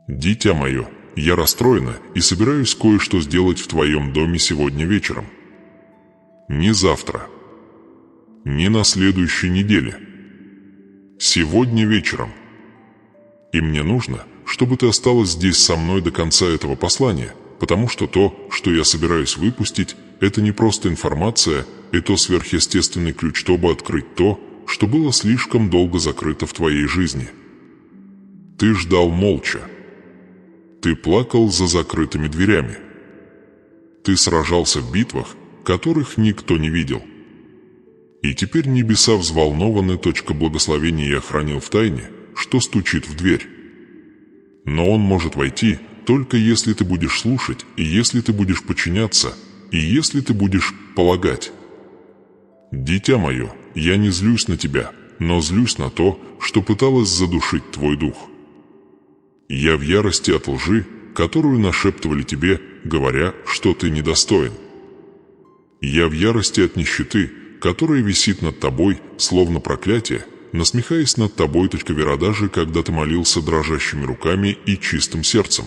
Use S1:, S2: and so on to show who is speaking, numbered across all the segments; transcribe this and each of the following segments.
S1: Дитя мое, я расстроена и собираюсь кое-что сделать в твоем доме сегодня вечером. Не завтра, не на следующей неделе. Сегодня вечером. И мне нужно, чтобы ты осталась здесь со мной до конца этого послания, потому что то, что я собираюсь выпустить, это не просто информация, это сверхъестественный ключ, чтобы открыть то, что было слишком долго закрыто в твоей жизни. Ты ждал молча. Ты плакал за закрытыми дверями. Ты сражался в битвах, которых никто не видел. И теперь небеса взволнованы. Благословения я хранил в тайне, что стучит в дверь. Но он может войти, только если ты будешь слушать, и если ты будешь подчиняться, и если ты будешь полагать. Дитя мое, я не злюсь на тебя, но злюсь на то, что пыталась задушить твой дух. Я в ярости от лжи, которую нашептывали тебе, говоря, что ты недостоин. Я в ярости от нищеты, которая висит над тобой, словно проклятие, насмехаясь над тобой, даже когда ты молился дрожащими руками и чистым сердцем.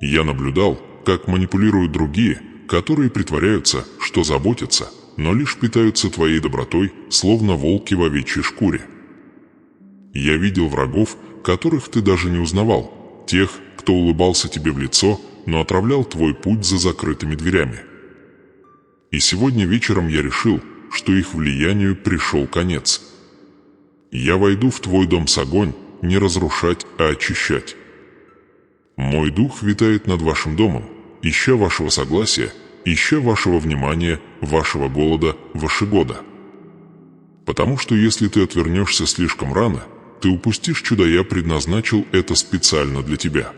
S1: Я наблюдал, как манипулируют другие, которые притворяются, что заботятся, но лишь питаются твоей добротой, словно волки в овечьей шкуре. Я видел врагов, которых ты даже не узнавал, тех, кто улыбался тебе в лицо, но отравлял твой путь за закрытыми дверями. И сегодня вечером я решил, что их влиянию пришел конец. Я войду в твой дом с огонь, не разрушать, а очищать. Мой дух витает над вашим домом, ища вашего согласия, ища вашего внимания, вашего голода, вашегода. Потому что если ты отвернешься слишком рано, ты упустишь чудо. Я предназначил это специально для тебя.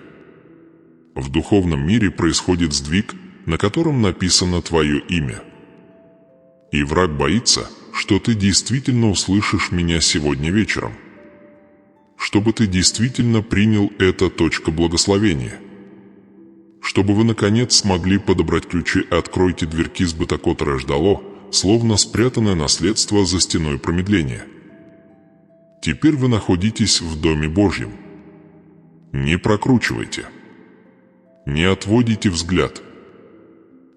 S1: В духовном мире происходит сдвиг, на котором написано твое имя. И враг боится, что ты действительно услышишь меня сегодня вечером. Чтобы ты действительно принял это. Благословение. Чтобы вы наконец смогли подобрать ключи. Откройте дверки с Бетакотера ждало, словно спрятанное наследство за стеной промедления. Теперь вы находитесь в Доме Божьем. Не прокручивайте. Не отводите взгляд.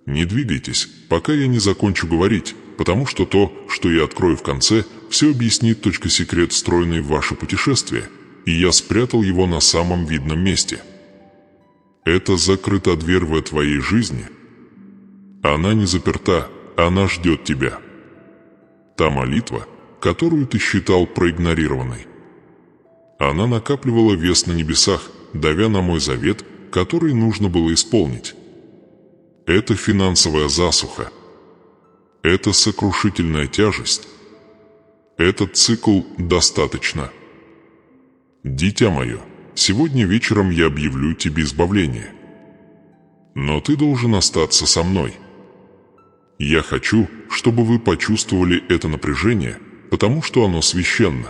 S1: Не двигайтесь, пока я не закончу говорить, потому что то, что я открою в конце, все объяснит. Секрет, встроенный в ваше путешествие, и я спрятал его на самом видном месте. Это закрыта дверь в твоей жизни. Она не заперта, она ждет тебя. Та молитва, которую ты считал проигнорированной. Она накапливала вес на небесах, давя на мой завет, который нужно было исполнить. Это финансовая засуха. Это сокрушительная тяжесть. Этот цикл достаточно. Дитя мое, сегодня вечером я объявлю тебе избавление. Но ты должен остаться со мной. Я хочу, чтобы вы почувствовали это напряжение, потому что оно священно.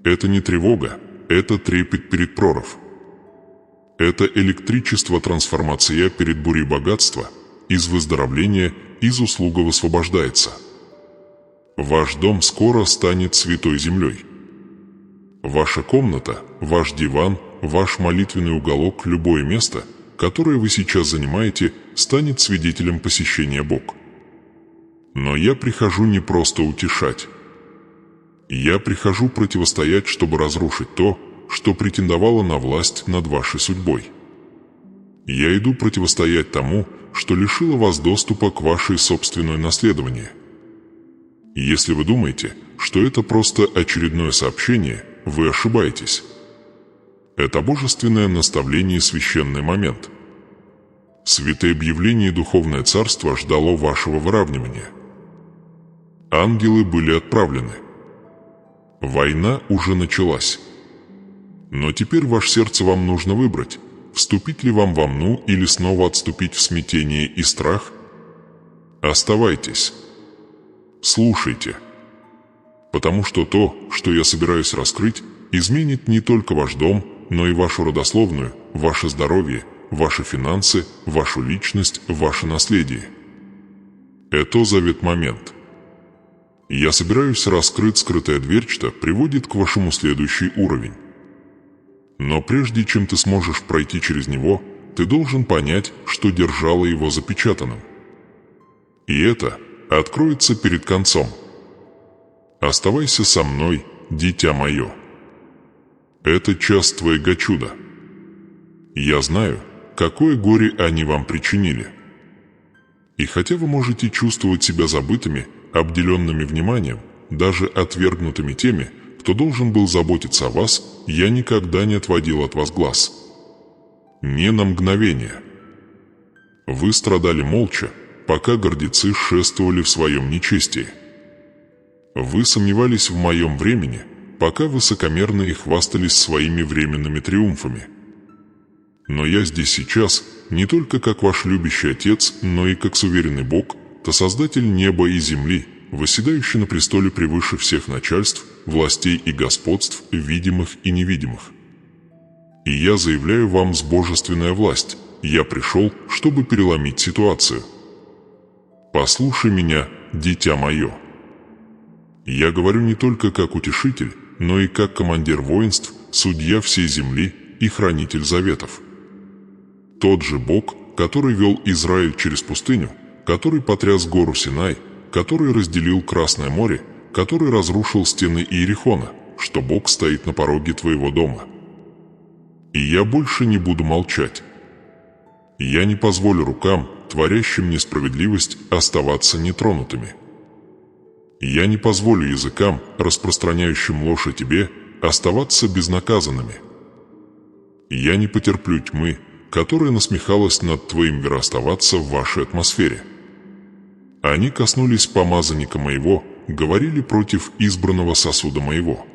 S1: Это не тревога, это трепет перед прорыв. Это электричество трансформация перед бурей богатства, из выздоровления, из услуга высвобождается. Ваш дом скоро станет святой землей. Ваша комната, ваш диван, ваш молитвенный уголок, любое место, которое вы сейчас занимаете, станет свидетелем посещения Бога. Но я прихожу не просто утешать. Я прихожу противостоять, чтобы разрушить то, что претендовало на власть над вашей судьбой. Я иду противостоять тому, что лишило вас доступа к вашей собственной наследованию. Если вы думаете, что это просто очередное сообщение, вы ошибаетесь. Это божественное наставление и священный момент. Святое объявление и духовное царство ждало вашего выравнивания. Ангелы были отправлены. Война уже началась. Но теперь ваше сердце вам нужно выбрать, вступить ли вам во мну или снова отступить в смятение и страх. Оставайтесь. Слушайте. Потому что то, что я собираюсь раскрыть, изменит не только ваш дом, но и вашу родословную, ваше здоровье, ваши финансы, вашу личность, ваше наследие. Это завет момент. Я собираюсь раскрыть скрытая дверь, что приводит к вашему следующий уровень. Но прежде чем ты сможешь пройти через него, ты должен понять, что держало его запечатанным. И это откроется перед концом. Оставайся со мной, дитя мое. Это час твоего чуда. Я знаю, какое горе они вам причинили. И хотя вы можете чувствовать себя забытыми, обделенными вниманием, даже отвергнутыми теми, кто должен был заботиться о вас, я никогда не отводил от вас глаз. Не на мгновение. Вы страдали молча, пока гордецы шествовали в своем нечестии. Вы сомневались в моем времени, пока высокомерные хвастались своими временными триумфами. Но я здесь сейчас не только как ваш любящий Отец, но и как суверенный Бог, то Создатель неба и земли, восседающий на престоле превыше всех начальств, властей и господств, видимых и невидимых. И я заявляю вам с божественная власть, я пришел, чтобы переломить ситуацию. Послушай меня, дитя мое. Я говорю не только как утешитель, но и как командир воинств, судья всей земли и хранитель заветов. Тот же Бог, который вел Израиль через пустыню, который потряс гору Синай, который разделил Красное море, который разрушил стены Иерихона, что Бог стоит на пороге твоего дома. И я больше не буду молчать. Я не позволю рукам, творящим несправедливость, оставаться нетронутыми. Я не позволю языкам, распространяющим ложь о тебе, оставаться безнаказанными. Я не потерплю тьмы, которая насмехалась над твоим верооставаться в вашей атмосфере. Они коснулись помазанника моего, говорили против избранного сосуда моего.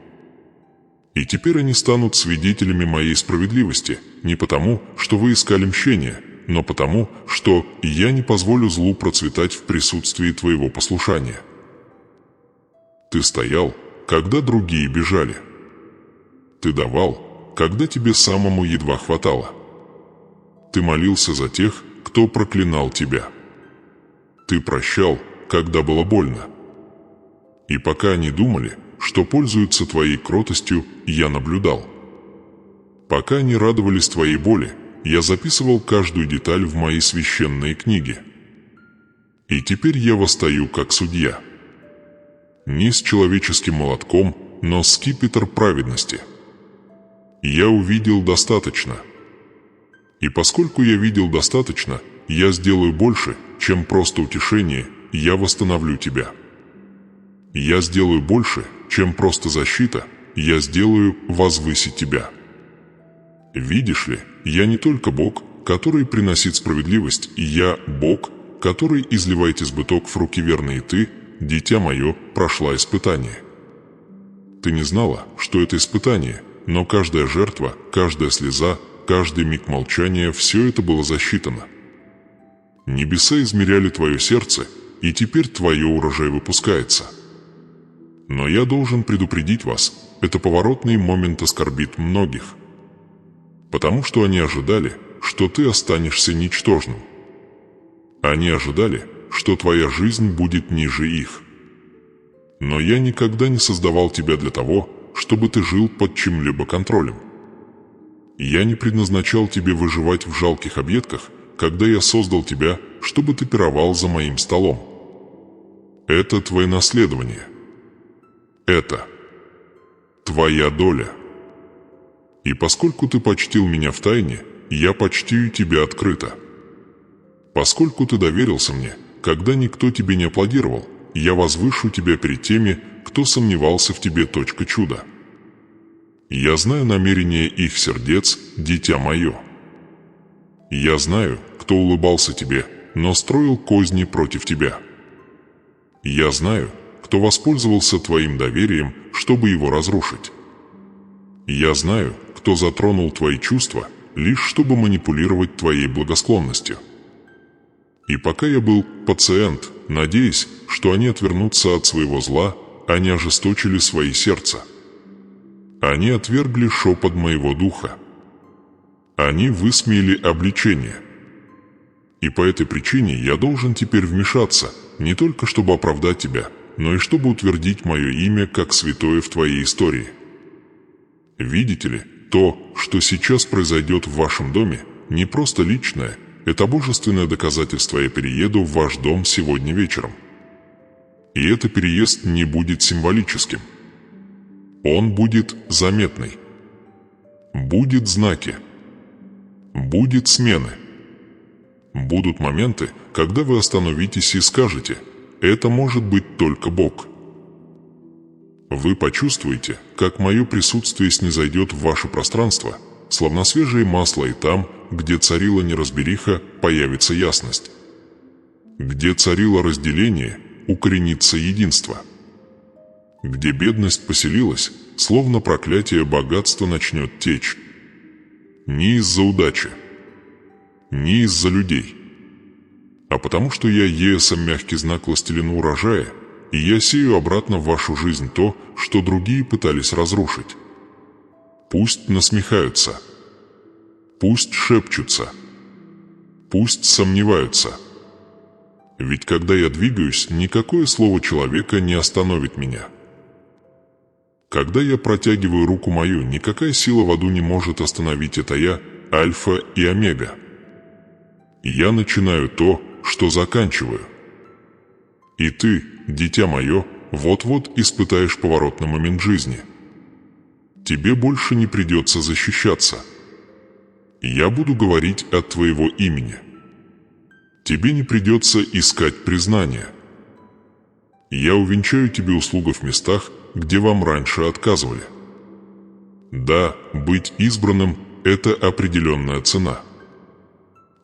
S1: И теперь они станут свидетелями моей справедливости, не потому, что вы искали мщения, но потому, что я не позволю злу процветать в присутствии твоего послушания. Ты стоял, когда другие бежали. Ты давал, когда тебе самому едва хватало. Ты молился за тех, кто проклинал тебя. Ты прощал, когда было больно. И пока они думали, что пользуются твоей кротостью, я наблюдал. Пока они радовались твоей боли, я записывал каждую деталь в мои священные книги. И теперь я восстаю как судья. Не с человеческим молотком, но скипетр праведности. Я увидел достаточно. И поскольку я видел достаточно, я сделаю больше, чем просто утешение, я восстановлю тебя. Я сделаю больше, чем просто защита, я сделаю возвысить тебя. Видишь ли, я не только Бог, который приносит справедливость, и я Бог, который изливает избыток в руки верные. Ты, дитя мое, прошла испытание. Ты не знала, что это испытание, но каждая жертва, каждая слеза, каждый миг молчания – все это было засчитано. Небеса измеряли твое сердце, и теперь твое урожай выпускается. Но я должен предупредить вас, это поворотный момент оскорбит многих. Потому что они ожидали, что ты останешься ничтожным. Они ожидали, что твоя жизнь будет ниже их. Но я никогда не создавал тебя для того, чтобы ты жил под чьим-либо контролем. Я не предназначал тебе выживать в жалких объедках, когда я создал тебя, чтобы ты пировал за моим столом. Это твое наследование. Это твоя доля. И поскольку ты почтил меня в тайне, я почтию тебя открыто. Поскольку ты доверился мне, когда никто тебе не аплодировал, я возвышу тебя перед теми, кто сомневался в тебе. Чудо. Я знаю намерения их сердец, дитя мое. Я знаю, кто улыбался тебе, но строил козни против тебя. Я знаю, кто воспользовался твоим доверием, чтобы его разрушить. Я знаю, кто затронул твои чувства, лишь чтобы манипулировать твоей благосклонностью. И пока я был пациент, надеясь, что они отвернутся от своего зла, они ожесточили свои сердца. Они отвергли шепот моего духа. Они высмеяли обличение. И по этой причине я должен теперь вмешаться, не только чтобы оправдать тебя, но и чтобы утвердить мое имя как святое в твоей истории. Видите ли, то, что сейчас произойдет в вашем доме, не просто личное, это божественное доказательство. Я перееду в ваш дом сегодня вечером. И этот переезд не будет символическим. Он будет заметный. Будут знаки. Будут смены. Будут моменты, когда вы остановитесь и скажете: «Это может быть только Бог». Вы почувствуете, как мое присутствие снизойдет в ваше пространство, словно свежее масло, и там, где царила неразбериха, появится ясность. Где царило разделение, укоренится единство. Где бедность поселилась, словно проклятие, богатство начнет течь. Не из-за удачи, не из-за людей, а потому что я Еесом мягкий знак властелина урожая, и я сею обратно в вашу жизнь то, что другие пытались разрушить. Пусть насмехаются, пусть шепчутся, пусть сомневаются. Ведь когда я двигаюсь, никакое слово человека не остановит меня. Когда я протягиваю руку мою, никакая сила в аду не может остановить это. Я – Альфа и Омега. Я начинаю то, что заканчиваю. И ты, дитя мое, вот-вот испытаешь поворотный момент жизни. Тебе больше не придется защищаться. Я буду говорить от твоего имени. Тебе не придется искать признания. Я увенчаю тебе услугу в местах, где вам раньше отказывали. Да, быть избранным – это определенная цена.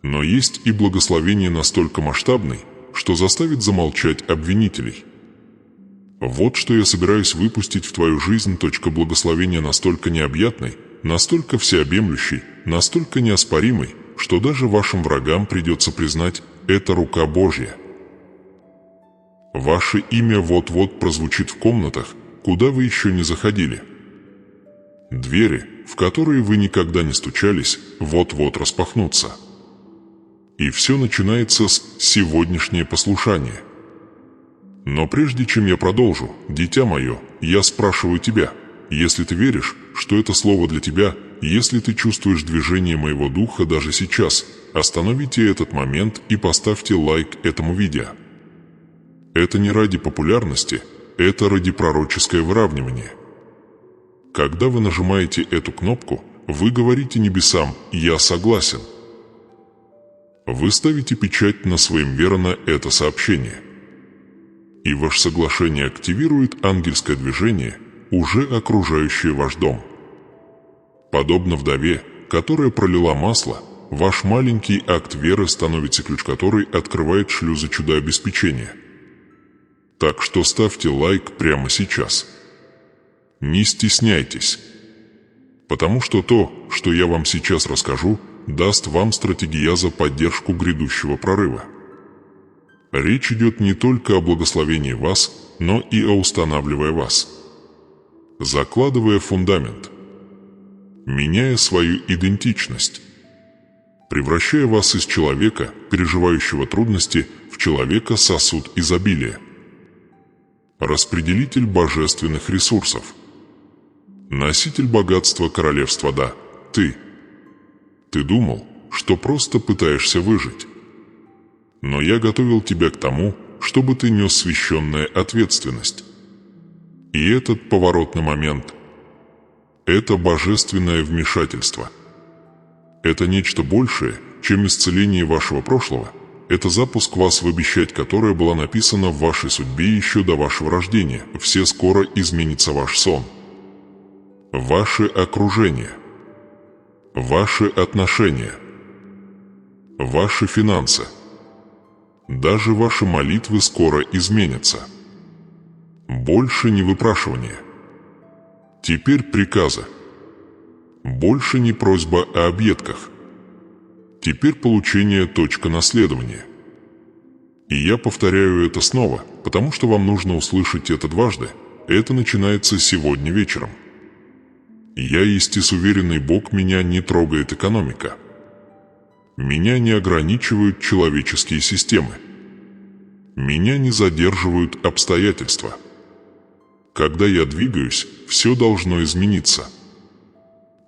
S1: Но есть и благословение настолько масштабное, что заставит замолчать обвинителей. Вот что я собираюсь выпустить в твою жизнь. Благословения настолько необъятной, настолько всеобъемлющей, настолько неоспоримой, что даже вашим врагам придется признать – это рука Божья. Ваше имя вот-вот прозвучит в комнатах, куда вы еще не заходили. Двери, в которые вы никогда не стучались, вот-вот распахнутся. И все начинается с сегодняшнего послушания. Но прежде чем я продолжу, дитя мое, я спрашиваю тебя, если ты веришь, что это слово для тебя, если ты чувствуешь движение моего духа даже сейчас, остановите этот момент и поставьте лайк этому видео. Это не ради популярности, это ради пророческое выравнивание. Когда вы нажимаете эту кнопку, вы говорите небесам «Я согласен». Вы ставите печать на своим верно это сообщение. И ваше соглашение активирует ангельское движение, уже окружающее ваш дом. Подобно вдове, которая пролила масло, ваш маленький акт веры становится ключ, который открывает шлюзы чудо-обеспечения. Так что ставьте лайк прямо сейчас. Не стесняйтесь. Потому что то, что я вам сейчас расскажу, даст вам стратегия за поддержку грядущего прорыва. Речь идет не только о благословении вас, но и о устанавливая вас. Закладывая фундамент. Меняя свою идентичность. Превращая вас из человека, переживающего трудности, в человека-сосуд изобилия. Распределитель божественных ресурсов. Носитель богатства королевства Да. Ты. Ты думал, что просто пытаешься выжить. Но я готовил тебя к тому, чтобы ты нес священную ответственность. И этот поворотный момент – это божественное вмешательство. Это нечто большее, чем исцеление вашего прошлого. Это запуск вас в обещать, которая была написана в вашей судьбе еще до вашего рождения. Все скоро изменится ваш сон. Ваше окружение. Ваши отношения. Ваши финансы. Даже ваши молитвы скоро изменятся. Больше не выпрашивания. Теперь приказы. Больше не просьба о объедках. Теперь получение точка наследования. И я повторяю это снова, потому что вам нужно услышать это дважды. Это начинается сегодня вечером. Я есть уверенный Бог, меня не трогает экономика. Меня не ограничивают человеческие системы. Меня не задерживают обстоятельства. Когда я двигаюсь, все должно измениться.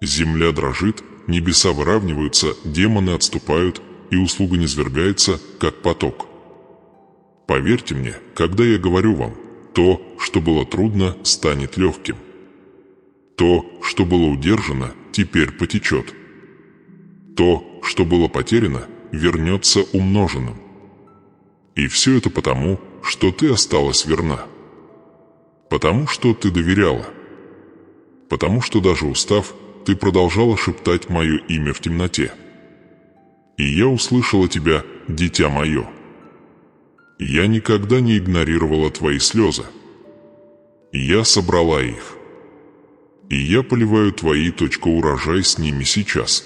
S1: Земля дрожит, небеса выравниваются, демоны отступают, и услуга низвергается, как поток. Поверьте мне, когда я говорю вам, то, что было трудно, станет легким. То, что было удержано, теперь потечет. То, что было потеряно, вернется умноженным. И все это потому, что ты осталась верна. Потому что ты доверяла. Потому что даже устав, ты продолжала шептать мое имя в темноте. И я услышала тебя, дитя мое. Я никогда не игнорировала твои слезы. Я собрала их. И я поливаю твои урожай с ними сейчас.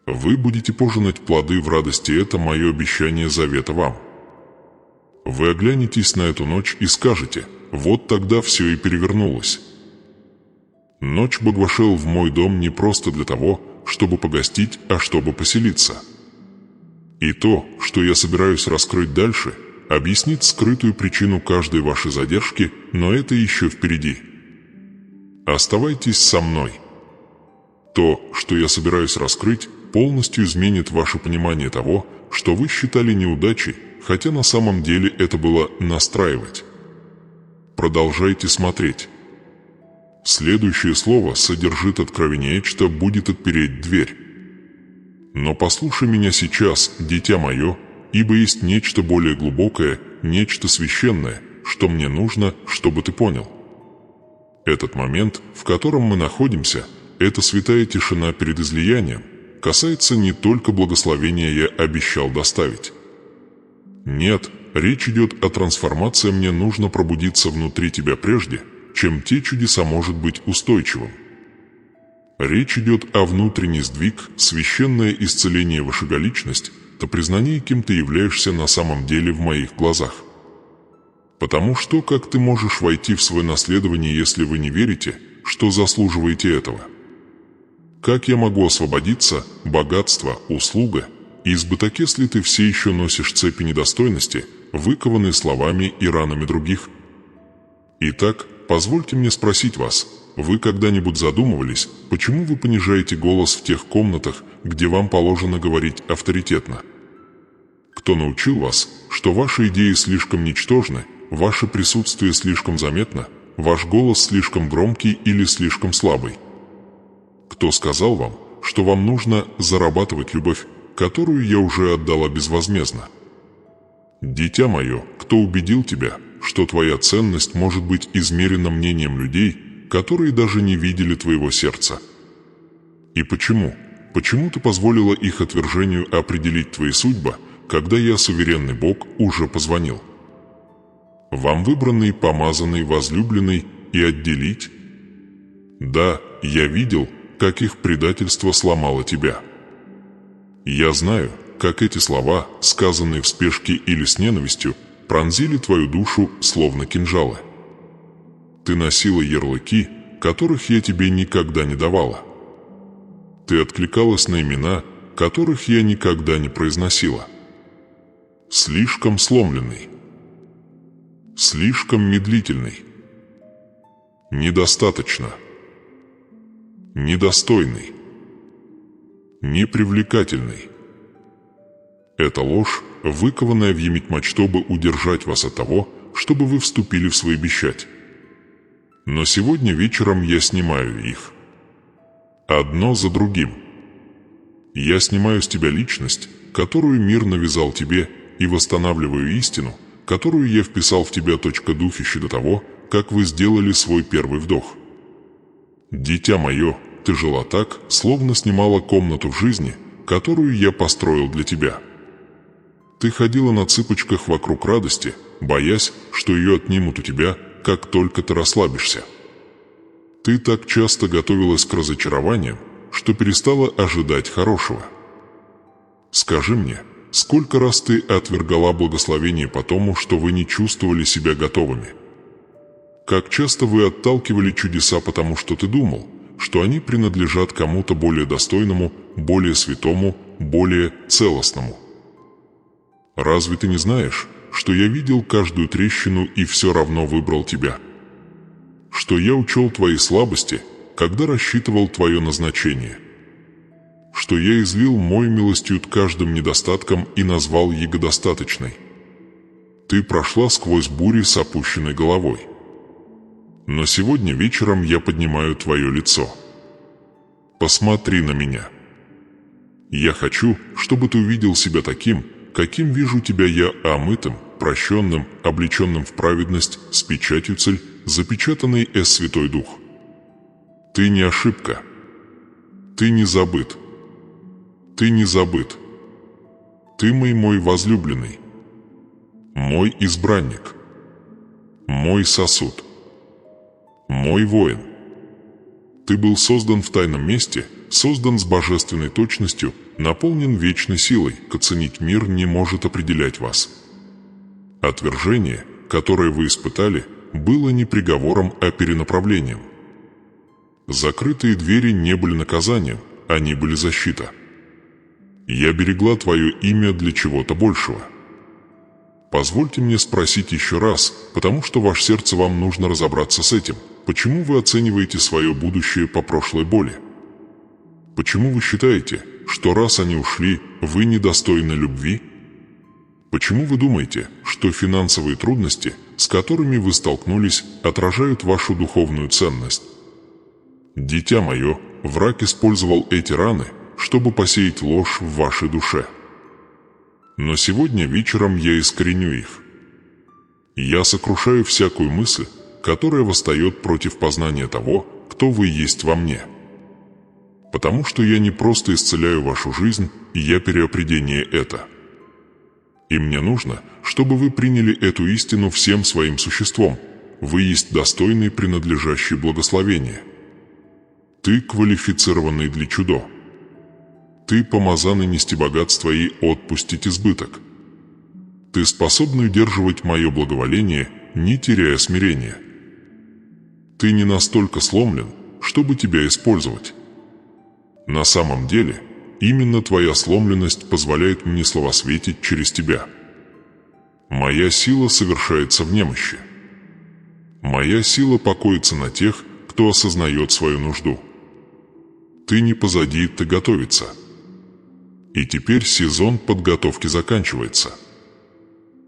S1: Вы будете пожинать плоды в радости, это мое обещание завета вам. Вы оглянетесь на эту ночь и скажете: вот тогда все и перевернулось. Ночь Бог вошел в мой дом не просто для того, чтобы погостить, а чтобы поселиться. И то, что я собираюсь раскрыть дальше, объяснит скрытую причину каждой вашей задержки, но это еще впереди. Оставайтесь со мной. То, что я собираюсь раскрыть, полностью изменит ваше понимание того, что вы считали неудачей, хотя на самом деле это было настраивать. Продолжайте смотреть. Следующее слово содержит откровение, что будет отпереть дверь. Но послушай меня сейчас, дитя мое, ибо есть нечто более глубокое, нечто священное, что мне нужно, чтобы ты понял. Этот момент, в котором мы находимся, эта святая тишина перед излиянием, касается не только благословения я обещал доставить. Нет, речь идет о трансформации, мне нужно пробудиться внутри тебя прежде, чем те чудеса может быть устойчивым. Речь идет о внутренний сдвиг, священное исцеление вашей личность, то признание, кем ты являешься на самом деле в моих глазах. Потому что как ты можешь войти в свое наследование, если вы не верите, что заслуживаете этого? Как я могу освободиться, богатство, услуга, избыток, если ты все еще носишь цепи недостойности, выкованные словами и ранами других? Итак, позвольте мне спросить вас, вы когда-нибудь задумывались, почему вы понижаете голос в тех комнатах, где вам положено говорить авторитетно? Кто научил вас, что ваши идеи слишком ничтожны, ваше присутствие слишком заметно, ваш голос слишком громкий или слишком слабый? Кто сказал вам, что вам нужно зарабатывать любовь, которую я уже отдала безвозмездно? Дитя мое, кто убедил тебя, что твоя ценность может быть измерена мнением людей, которые даже не видели твоего сердца? И почему? Почему ты позволила их отвержению определить твои судьбы, когда я, суверенный Бог, уже позвонил? Вам выбранный, помазанный, возлюбленный и отделить? Да, я видел, как их предательство сломало тебя. Я знаю, как эти слова, сказанные в спешке или с ненавистью, пронзили твою душу, словно кинжалы. Ты носила ярлыки, которых я тебе никогда не давала. Ты откликалась на имена, которых я никогда не произносила. Слишком сломленный. Слишком медлительный. Недостаточно. Недостойный. Непривлекательный. Это ложь, выкованная в Емитмать, чтобы удержать вас от того, чтобы вы вступили в свои обещать. Но сегодня вечером я снимаю их. Одно за другим. Я снимаю с тебя личность, которую мир навязал тебе, и восстанавливаю истину, которую я вписал в тебя духище до того, как вы сделали свой первый вдох. Дитя мое, ты жила так, словно снимала комнату в жизни, которую я построил для тебя. Ты ходила на цыпочках вокруг радости, боясь, что ее отнимут у тебя, как только ты расслабишься. Ты так часто готовилась к разочарованиям, что перестала ожидать хорошего. Скажи мне, сколько раз ты отвергала благословение потому, что вы не чувствовали себя готовыми? Как часто вы отталкивали чудеса потому, что ты думал, что они принадлежат кому-то более достойному, более святому, более целостному? Разве ты не знаешь, что я видел каждую трещину и все равно выбрал тебя? Что я учел твои слабости, когда рассчитывал твое назначение, что я излил мой милостью каждым недостатком и назвал его достаточной. Ты прошла сквозь бури с опущенной головой. Но сегодня вечером я поднимаю твое лицо. Посмотри на меня. Я хочу, чтобы ты увидел себя таким, каким вижу тебя я, омытым, прощенным, облеченным в праведность, с печатью цель, запечатанный Святой Дух. Ты не ошибка. Ты не забыт. Ты не забыт. Ты мой возлюбленный, мой избранник, мой сосуд, мой воин. Ты был создан в тайном месте, создан с божественной точностью, наполнен вечной силой, оценить мир не может определять вас. Отвержение, которое вы испытали, было не приговором, а перенаправлением. Закрытые двери не были наказанием, они были защита. Я берегла твое имя для чего-то большего. Позвольте мне спросить еще раз, потому что ваше сердце вам нужно разобраться с этим. Почему вы оцениваете свое будущее по прошлой боли? Почему вы считаете, что раз они ушли, вы недостойны любви? Почему вы думаете, что финансовые трудности, с которыми вы столкнулись, отражают вашу духовную ценность? Дитя мое, враг использовал эти раны, чтобы посеять ложь в вашей душе. Но сегодня вечером я искореню их. Я сокрушаю всякую мысль, которая восстает против познания того, кто вы есть во мне. Потому что я не просто исцеляю вашу жизнь, я переопределение это. И мне нужно, чтобы вы приняли эту истину всем своим существом. Вы есть достойный, принадлежащий благословение. Ты квалифицированный для чудо. Ты помазанный нести богатство и отпустить избыток. Ты способный удерживать мое благоволение, не теряя смирения. Ты не настолько сломлен, чтобы тебя использовать. На самом деле, именно твоя сломленность позволяет мне словосветить через тебя. Моя сила совершается в немощи. Моя сила покоится на тех, кто осознает свою нужду. Ты не позади, ты готовится. И теперь сезон подготовки заканчивается.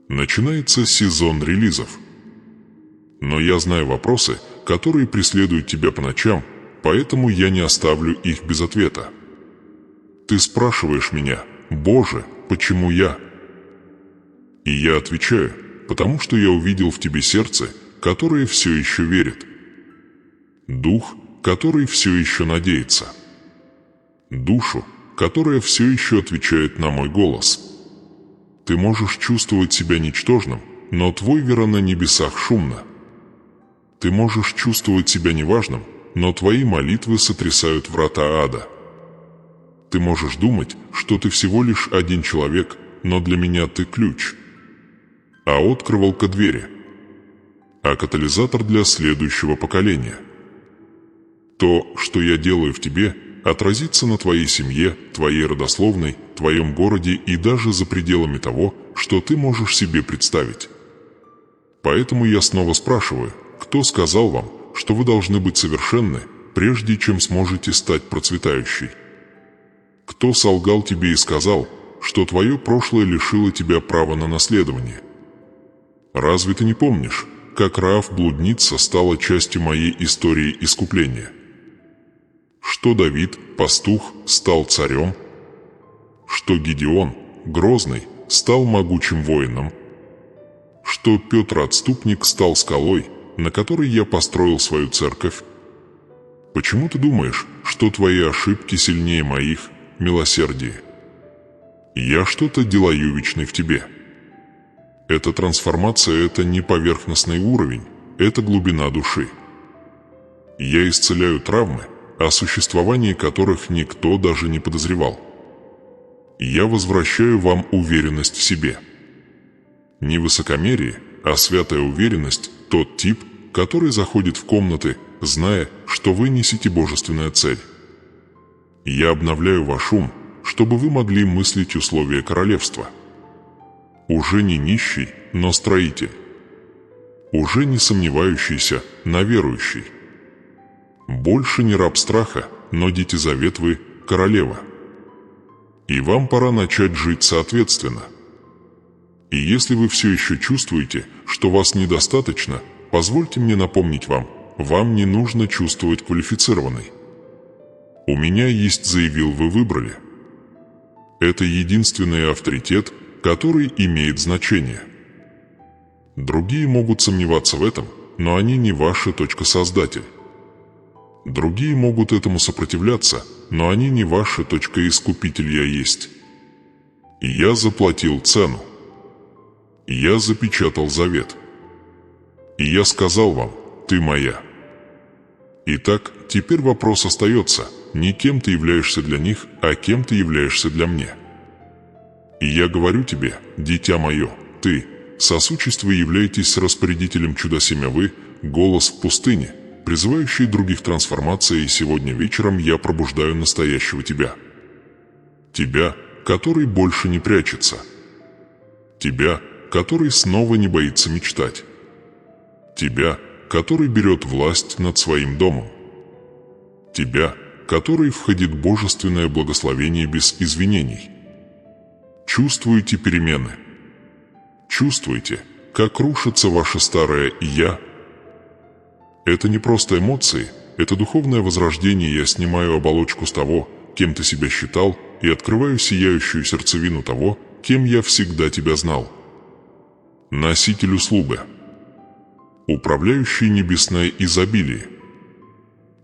S1: Начинается сезон релизов. Но я знаю вопросы, которые преследуют тебя по ночам, поэтому я не оставлю их без ответа. Ты спрашиваешь меня: «Боже, почему я?» И я отвечаю: потому что я увидел в тебе сердце, которое все еще верит. Дух, который все еще надеется. Душу, которая все еще отвечает на мой голос. Ты можешь чувствовать себя ничтожным, но твой вера на небесах шумна. Ты можешь чувствовать себя неважным, но твои молитвы сотрясают врата ада. Ты можешь думать, что ты всего лишь один человек, но для меня ты ключ. А открывалка двери. А катализатор для следующего поколения. То, что я делаю в тебе, отразится на твоей семье, твоей родословной, твоем городе и даже за пределами того, что ты можешь себе представить. Поэтому я снова спрашиваю: кто сказал вам, что вы должны быть совершенны, прежде чем сможете стать процветающей? Кто солгал тебе и сказал, что твое прошлое лишило тебя права на наследование? Разве ты не помнишь, как Раав блудница стала частью моей истории искупления? Что Давид, пастух, стал царем? Что Гедеон, грозный, стал могучим воином? Что Петр Отступник стал скалой, на которой я построил свою церковь? Почему ты думаешь, что твои ошибки сильнее моих, милосердие? Я что-то делаю-вечный в тебе. Эта трансформация – это не поверхностный уровень, это глубина души. Я исцеляю травмы, о существовании которых никто даже не подозревал. Я возвращаю вам уверенность в себе. Не высокомерие, а святая уверенность – тот тип, который заходит в комнаты, зная, что вы несете божественная цель. Я обновляю ваш ум, чтобы вы могли мыслить условия королевства. Уже не нищий, но строитель. Уже не сомневающийся, но верующий. Больше не раб страха, но Дитя Завет вы – королева. И вам пора начать жить соответственно. И если вы все еще чувствуете, что вас недостаточно, позвольте мне напомнить вам не нужно чувствовать квалифицированной. «У меня есть», заявил, вы выбрали. Это единственный авторитет, который имеет значение. Другие могут сомневаться в этом, но они не ваша создатель. Другие могут этому сопротивляться, но они не ваша искупитель я есть. И я заплатил цену. И я запечатал завет. И я сказал вам, ты моя. Итак, теперь вопрос остается, не кем ты являешься для них, а кем ты являешься для мне. И я говорю тебе, дитя мое, ты, сосущество, являетесь распорядителем чудо-семя вы, голос в пустыне, призывающий других трансформаций, и сегодня вечером я пробуждаю настоящего тебя. Тебя, который больше не прячется. Тебя, который снова не боится мечтать. Тебя, который берет власть над своим домом. Тебя, который входит божественное благословение без извинений. Чувствуете перемены. Чувствуете, как рушится ваше старое «я». Это не просто эмоции, это духовное возрождение. Я снимаю оболочку с того, кем ты себя считал, и открываю сияющую сердцевину того, кем я всегда тебя знал. Носитель услуга, управляющий небесное изобилие,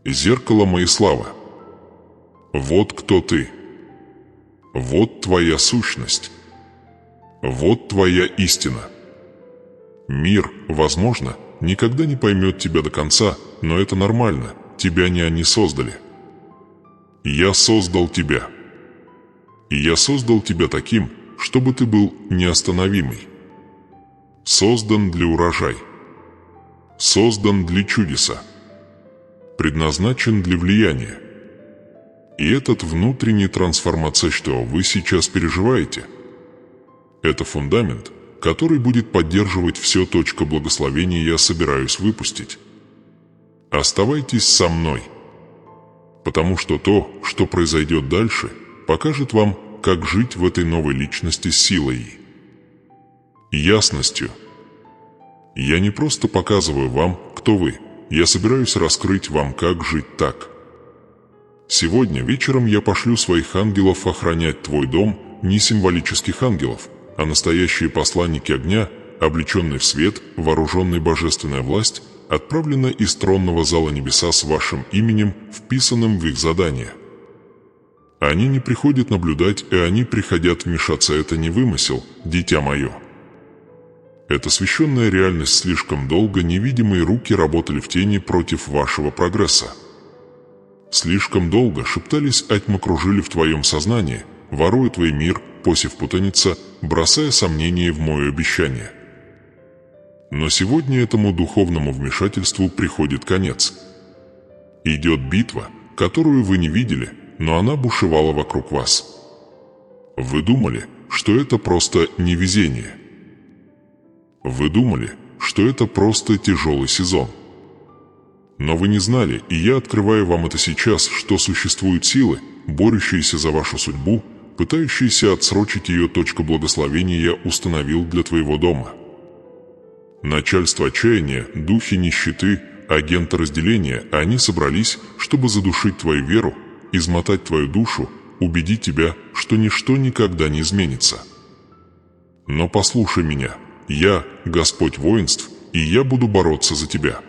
S1: зеркало моей славы. Вот кто ты. Вот твоя сущность. Вот твоя истина. Мир, возможно, никогда не поймет тебя до конца, но это нормально, тебя не они создали. Я создал тебя. И я создал тебя таким, чтобы ты был неостановимый. Создан для урожая. Создан для чудеса. Предназначен для влияния. И этот внутренний трансформация, что вы сейчас переживаете, это фундамент, который будет поддерживать все. Благословения я собираюсь выпустить. Оставайтесь со мной, потому что то, что произойдет дальше, покажет вам, как жить в этой новой личности с силой и ясностью. Я не просто показываю вам, кто вы, я собираюсь раскрыть вам, как жить так. Сегодня вечером я пошлю своих ангелов охранять твой дом, не символических ангелов, а настоящие посланники огня, облеченный в свет, вооруженный божественная власть, отправлена из тронного зала небеса с вашим именем, вписанным в их задание. Они не приходят наблюдать, и они приходят вмешаться. Это не вымысел, дитя мое. Это священная реальность. Слишком долго невидимые руки работали в тени против вашего прогресса. Слишком долго шептались о тьме, кружили в твоем сознании, воруя твой мир, посев путаница, бросая сомнения в мое обещание. Но сегодня этому духовному вмешательству приходит конец. Идет битва, которую вы не видели, но она бушевала вокруг вас. Вы думали, что это просто невезение. Вы думали, что это просто тяжелый сезон. Но вы не знали, и я открываю вам это сейчас, что существуют силы, борющиеся за вашу судьбу, пытающиеся отсрочить ее. Благословения я установил для твоего дома. Начальство отчаяния, духи нищеты, агенты разделения, они собрались, чтобы задушить твою веру, измотать твою душу, убедить тебя, что ничто никогда не изменится. Но послушай меня, я Господь воинств, и я буду бороться за тебя.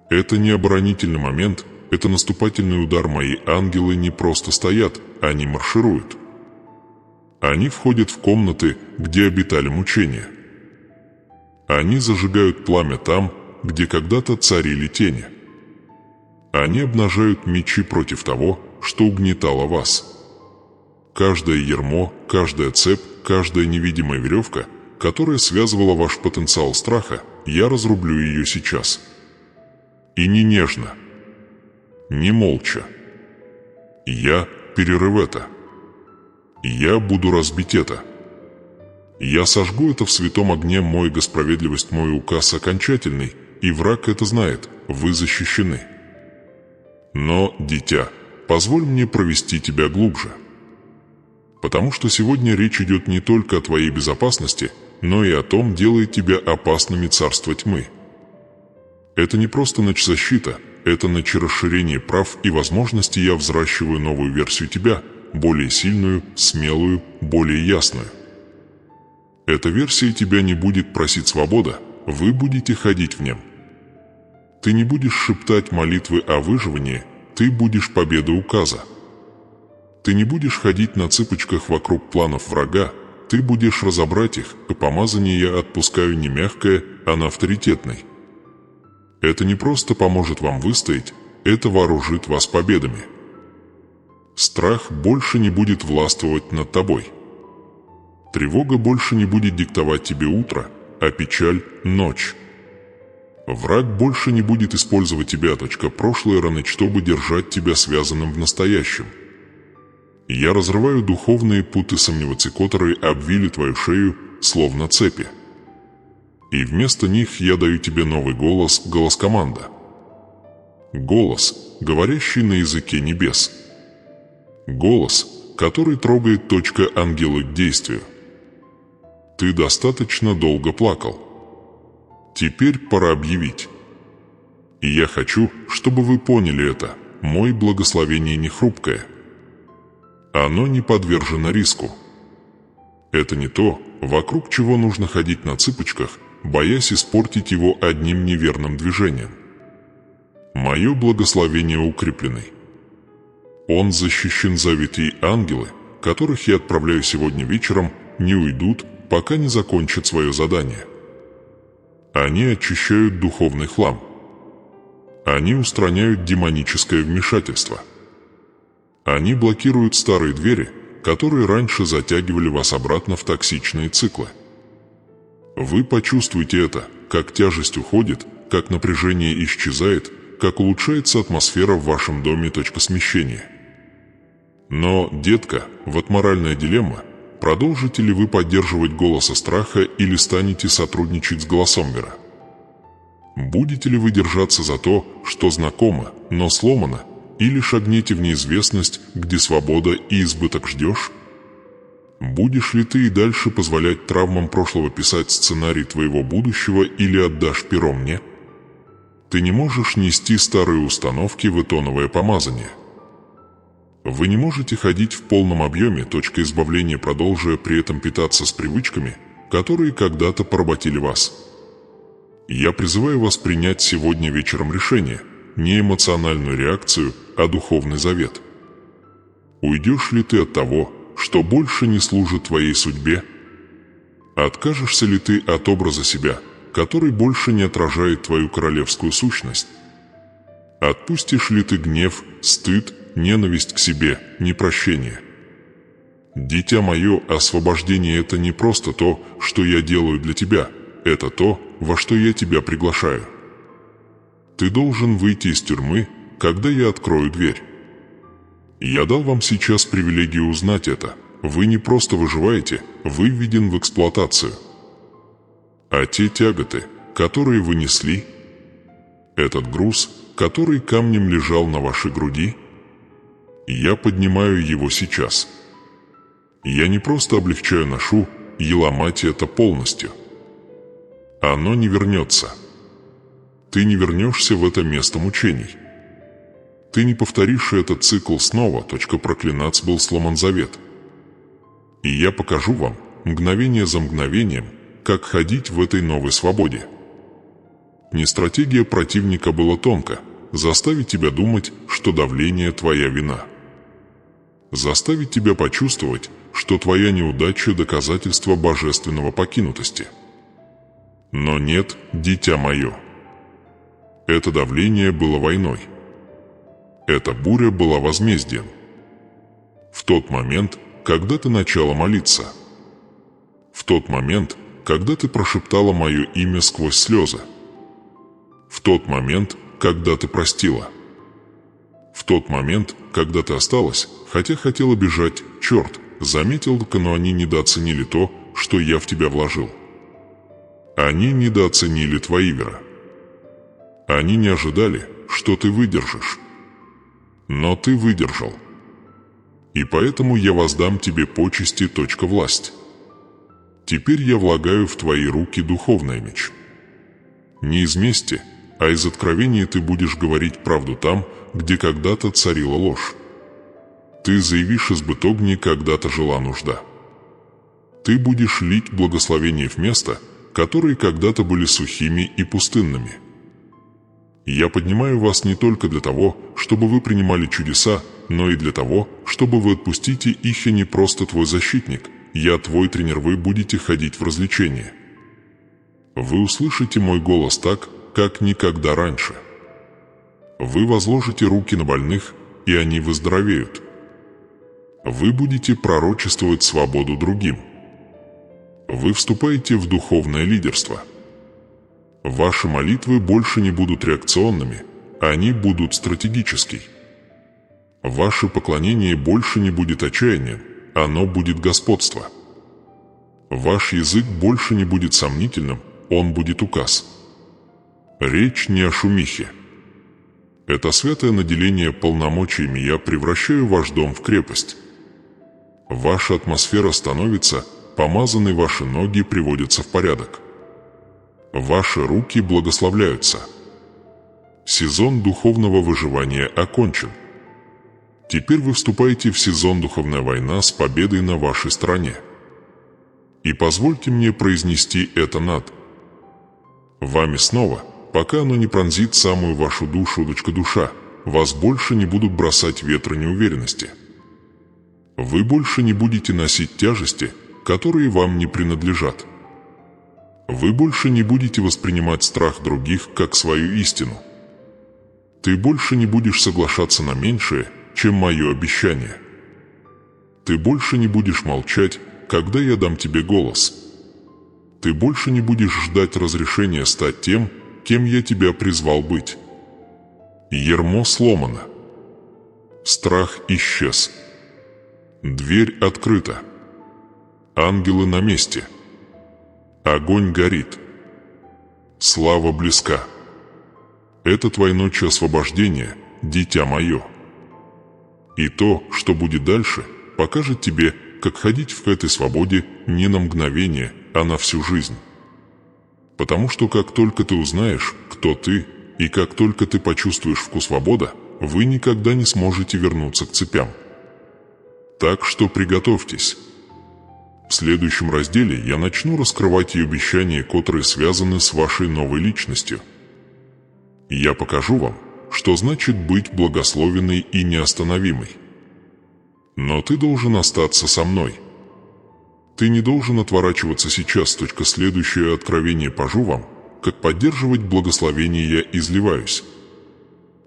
S1: Это не оборонительный момент, это наступательный удар. Мои ангелы не просто стоят, они маршируют. Они входят в комнаты, где обитали мучения. Они зажигают пламя там, где когда-то царили тени. Они обнажают мечи против того, что угнетало вас. Каждое ярмо, каждая цепь, каждая невидимая веревка, которая связывала ваш потенциал страха, я разрублю ее сейчас. И не нежно, не молча. Я перерыв это. Я буду разбить это. Я сожгу это в святом огне. Мой справедливость, мой указ окончательный, и враг это знает, вы защищены. Но, дитя, позволь мне провести тебя глубже. Потому что сегодня речь идет не только о твоей безопасности, но и о том, делает тебя опасными царства тьмы. Это не просто ночь-защита, это ночь-расширение прав и возможностей. Я взращиваю новую версию тебя, более сильную, смелую, более ясную. Эта версия тебя не будет просить свобода, вы будете ходить в нем. Ты не будешь шептать молитвы о выживании, ты будешь победы указа. Ты не будешь ходить на цыпочках вокруг планов врага, ты будешь разобрать их, и помазание я отпускаю не мягкое, а на авторитетный. Это не просто поможет вам выстоять, это вооружит вас победами. Страх больше не будет властвовать над тобой. Тревога больше не будет диктовать тебе утро, а печаль – ночь. Враг больше не будет использовать тебя, прошлой раны, чтобы держать тебя связанным в настоящем. Я разрываю духовные путы сомневаться, которые обвили твою шею, словно цепи. И вместо них я даю тебе новый голос, голос-команда. Голос, говорящий на языке небес. Голос, который трогает ангелы к действию. Ты достаточно долго плакал. Теперь пора объявить. И я хочу, чтобы вы поняли это. Мое благословение не хрупкое. Оно не подвержено риску. Это не то, вокруг чего нужно ходить на цыпочках, боясь испортить его одним неверным движением. Мое благословение укрепленный. Он защищен завети, ангелы, которых я отправляю сегодня вечером, не уйдут, пока не закончат свое задание. Они очищают духовный хлам. Они устраняют демоническое вмешательство. Они блокируют старые двери, которые раньше затягивали вас обратно в токсичные циклы. Вы почувствуете это, как тяжесть уходит, как напряжение исчезает, как улучшается атмосфера в вашем доме. Смещения. Но, детка, вот моральная дилемма. Продолжите ли вы поддерживать голоса страха или станете сотрудничать с голосом мира? Будете ли вы держаться за то, что знакомо, но сломано, или шагнете в неизвестность, где свобода и избыток ждешь? Будешь ли ты и дальше позволять травмам прошлого писать сценарий твоего будущего или отдашь перо мне? Ты не можешь нести старые установки в этоновое помазание. Вы не можете ходить в полном объеме, избавления, продолжая при этом питаться с привычками, которые когда-то поработили вас. Я призываю вас принять сегодня вечером решение, не эмоциональную реакцию, а духовный завет. Уйдешь ли ты от того, что больше не служит твоей судьбе? Откажешься ли ты от образа себя, который больше не отражает твою королевскую сущность? Отпустишь ли ты гнев, стыд, ненависть к себе, непрощение? Дитя мое, освобождение – это не просто то, что я делаю для тебя, это то, во что я тебя приглашаю. Ты должен выйти из тюрьмы, когда я открою дверь. Я дал вам сейчас привилегию узнать это. Вы не просто выживаете, вы введен в эксплуатацию. А те тяготы, которые вы несли, этот груз, который камнем лежал на вашей груди, я поднимаю его сейчас. Я не просто облегчаю ношу, и ломать это полностью. Оно не вернется. Ты не вернешься в это место мучений. Ты не повторишь этот цикл снова. Проклянаться был сломан завет. И я покажу вам, мгновение за мгновением, как ходить в этой новой свободе. Не стратегия противника была тонко, заставить тебя думать, что давление – твоя вина. Заставить тебя почувствовать, что твоя неудача – доказательство божественного покинутости. Но нет, дитя мое. Это давление было войной. Эта буря была возмездием. В тот момент, когда ты начала молиться. В тот момент, когда ты прошептала мое имя сквозь слезы. В тот момент, когда ты простила. В тот момент, когда ты осталась, хотя хотела бежать, черт, заметил, но они недооценили то, что я в тебя вложил. Они недооценили твои веры. Они не ожидали, что ты выдержишь. Но ты выдержал. И поэтому я воздам тебе почести. Власть. Теперь я влагаю в твои руки духовный меч. Не из мести, а из откровения ты будешь говорить правду там, где когда-то царила ложь. Ты заявишь избыт огни, когда-то жила нужда. Ты будешь лить благословение в места, которые когда-то были сухими и пустынными. Я поднимаю вас не только для того, чтобы вы принимали чудеса, но и для того, чтобы вы отпустите их. Я не просто твой защитник, я твой тренер, вы будете ходить в развлечения. Вы услышите мой голос так, как никогда раньше. Вы возложите руки на больных, и они выздоровеют. Вы будете пророчествовать свободу другим. Вы вступаете в духовное лидерство. Ваши молитвы больше не будут реакционными, они будут стратегическими. Ваше поклонение больше не будет отчаянием, оно будет господство. Ваш язык больше не будет сомнительным, он будет указ. Речь не о шумихе. Это святое наделение полномочиями. Я превращаю ваш дом в крепость. Ваша атмосфера становится помазанной, ваши ноги приводятся в порядок. Ваши руки благословляются. Сезон духовного выживания окончен. Теперь вы вступаете в сезон духовная война с победой на вашей стороне. И позвольте мне произнести это над вами снова, пока оно не пронзит самую вашу душу. Душа, вас больше не будут бросать ветры неуверенности. Вы больше не будете носить тяжести, которые вам не принадлежат. Вы больше не будете воспринимать страх других как свою истину. Ты больше не будешь соглашаться на меньшее, чем мое обещание. Ты больше не будешь молчать, когда я дам тебе голос. Ты больше не будешь ждать разрешения стать тем, кем я тебя призвал быть. Ярмо сломано. Страх исчез. Дверь открыта. Ангелы на месте. Огонь горит. Слава близка. Это твоя ночь освобождения, дитя мое. И то, что будет дальше, покажет тебе, как ходить в этой свободе не на мгновение, а на всю жизнь. Потому что как только ты узнаешь, кто ты, и как только ты почувствуешь вкус свободы, вы никогда не сможете вернуться к цепям. Так что приготовьтесь. В следующем разделе я начну раскрывать и обещания, которые связаны с вашей новой личностью. Я покажу вам, что значит быть благословенной и неостановимой. Но ты должен остаться со мной. Ты не должен отворачиваться сейчас. Следующее откровение покажу вам, как поддерживать благословение я изливаюсь.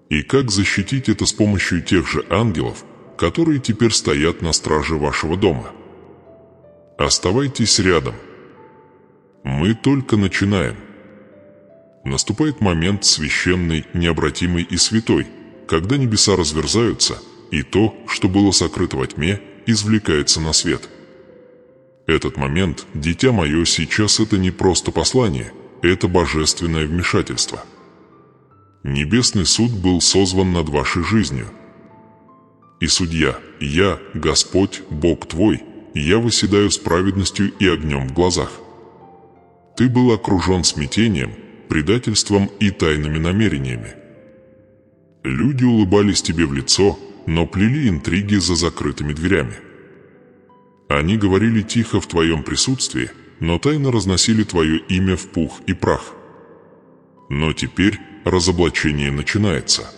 S1: И как защитить это с помощью тех же ангелов, которые теперь стоят на страже вашего дома. Оставайтесь рядом. Мы только начинаем. Наступает момент священный, необратимый и святой, когда небеса разверзаются, и то, что было сокрыто во тьме, извлекается на свет. Этот момент, дитя мое, сейчас это не просто послание, это божественное вмешательство. Небесный суд был созван над вашей жизнью. И судья, я, Господь, Бог твой, я восседаю с праведностью и огнем в глазах. Ты был окружен смятением, предательством и тайными намерениями. Люди улыбались тебе в лицо, но плели интриги за закрытыми дверями. Они говорили тихо в твоем присутствии, но тайно разносили твое имя в пух и прах. Но теперь разоблачение начинается.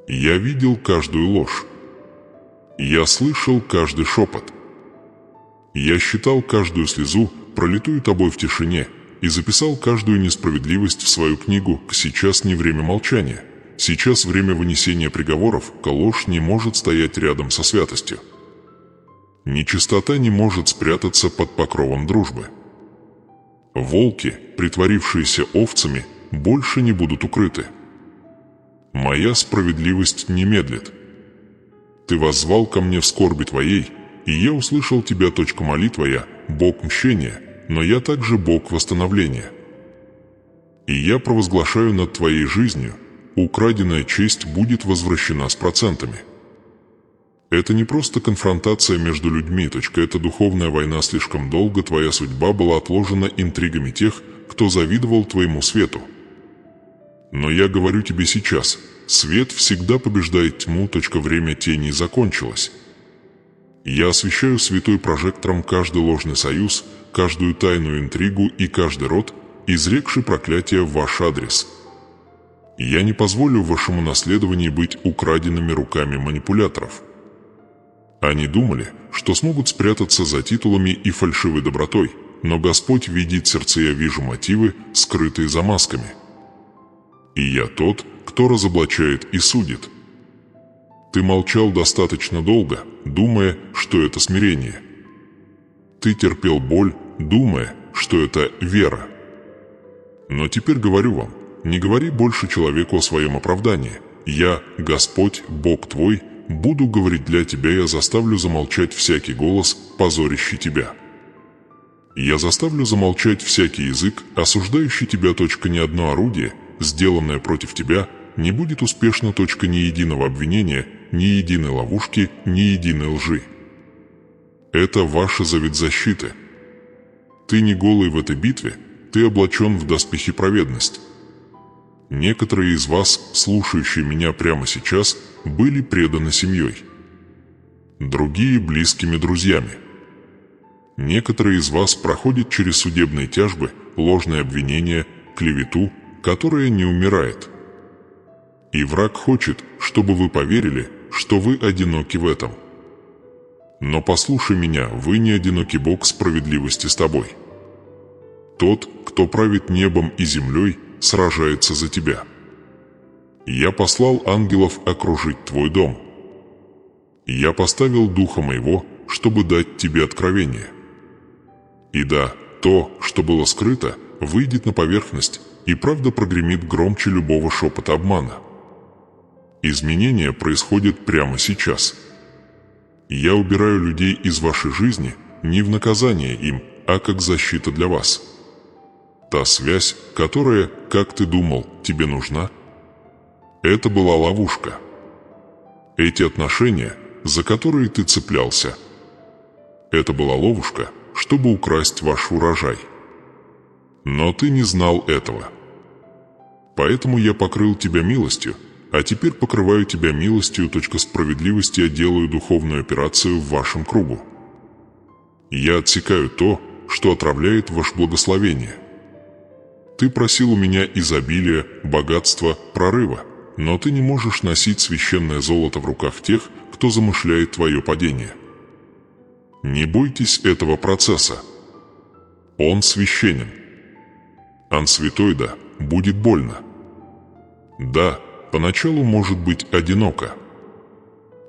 S1: Я видел каждую ложь. Я слышал каждый шепот. Я считал каждую слезу, пролитую тобой в тишине, и записал каждую несправедливость в свою книгу. Сейчас не время молчания. Сейчас время вынесения приговоров. Ложь не может стоять рядом со святостью. Нечистота не может спрятаться под покровом дружбы. Волки, притворившиеся овцами, больше не будут укрыты. Моя справедливость не медлит. Ты воззвал ко мне в скорби твоей, и я услышал тебя. Молитва я, Бог мщения, но я также Бог восстановления. И я провозглашаю над твоей жизнью: украденная честь будет возвращена с процентами. Это не просто конфронтация между людьми, это духовная война. Слишком долго твоя судьба была отложена интригами тех, кто завидовал твоему свету. Но я говорю тебе сейчас, свет всегда побеждает тьму. Время теней закончилось. Я освещаю святой прожектором каждый ложный союз, каждую тайную интригу и каждый род, изрекший проклятие в ваш адрес. Я не позволю вашему наследованию быть украденными руками манипуляторов. Они думали, что смогут спрятаться за титулами и фальшивой добротой, но Господь видит сердца, я вижу мотивы, скрытые за масками. И я тот, кто разоблачает и судит. Ты молчал достаточно долго, думая, что это смирение. Ты терпел боль, думая, что это вера. Но теперь говорю вам, не говори больше человеку о своем оправдании. Я, Господь, Бог твой, буду говорить для тебя, я заставлю замолчать всякий голос, позорящий тебя. Я заставлю замолчать всякий язык, осуждающий тебя. Ни одно орудие, сделанное против тебя, не будет успешно. Ни единого обвинения, ни единой ловушки, ни единой лжи. Это ваша завет защиты. Ты не голый в этой битве, ты облачен в доспехи праведности. Некоторые из вас, слушающие меня прямо сейчас, были преданы семьей. Другие – близкими друзьями. Некоторые из вас проходят через судебные тяжбы, ложные обвинения, клевету, которая не умирает. И враг хочет, чтобы вы поверили, что вы одиноки в этом. Но послушай меня, вы не одиноки, Бог справедливости с тобой. Тот, кто правит небом и землей, сражается за тебя. Я послал ангелов окружить твой дом. Я поставил Духа Моего, чтобы дать тебе откровение. И да, то, что было скрыто, выйдет на поверхность, и правда прогремит громче любого шепота обмана. Изменения происходят прямо сейчас. Я убираю людей из вашей жизни не в наказание им, а как защита для вас. Та связь, которая, как ты думал, тебе нужна, это была ловушка. Эти отношения, за которые ты цеплялся, это была ловушка, чтобы украсть ваш урожай. Но ты не знал этого. Поэтому я покрыл тебя милостью, а теперь покрываю тебя милостью. Справедливости, я делаю духовную операцию в вашем кругу. Я отсекаю то, что отравляет ваше благословение. Ты просил у меня изобилия, богатства, прорыва, но ты не можешь носить священное золото в руках тех, кто замышляет твое падение. Не бойтесь этого процесса. Он священен. Он святой, да, будет больно. Да, поначалу может быть одиноко.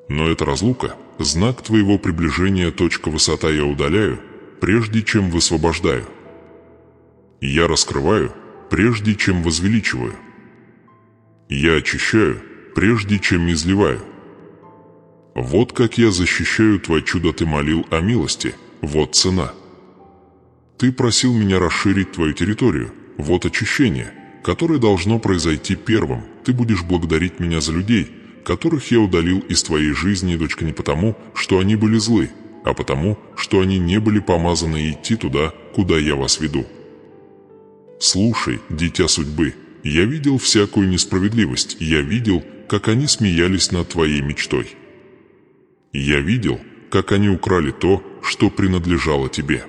S1: Но эта разлука – знак твоего приближения. Высота я удаляю, прежде чем высвобождаю. Я раскрываю, прежде чем возвеличиваю. Я очищаю, прежде чем изливаю. Вот как я защищаю твое чудо. Ты молил о милости, вот цена. Ты просил меня расширить твою территорию, вот очищение, которое должно произойти первым. Ты будешь благодарить меня за людей, которых я удалил из твоей жизни, не потому, что они были злы, а потому, что они не были помазаны идти туда, куда я вас веду. Слушай, дитя судьбы, я видел всякую несправедливость, я видел, как они смеялись над твоей мечтой. Я видел, как они украли то, что принадлежало тебе.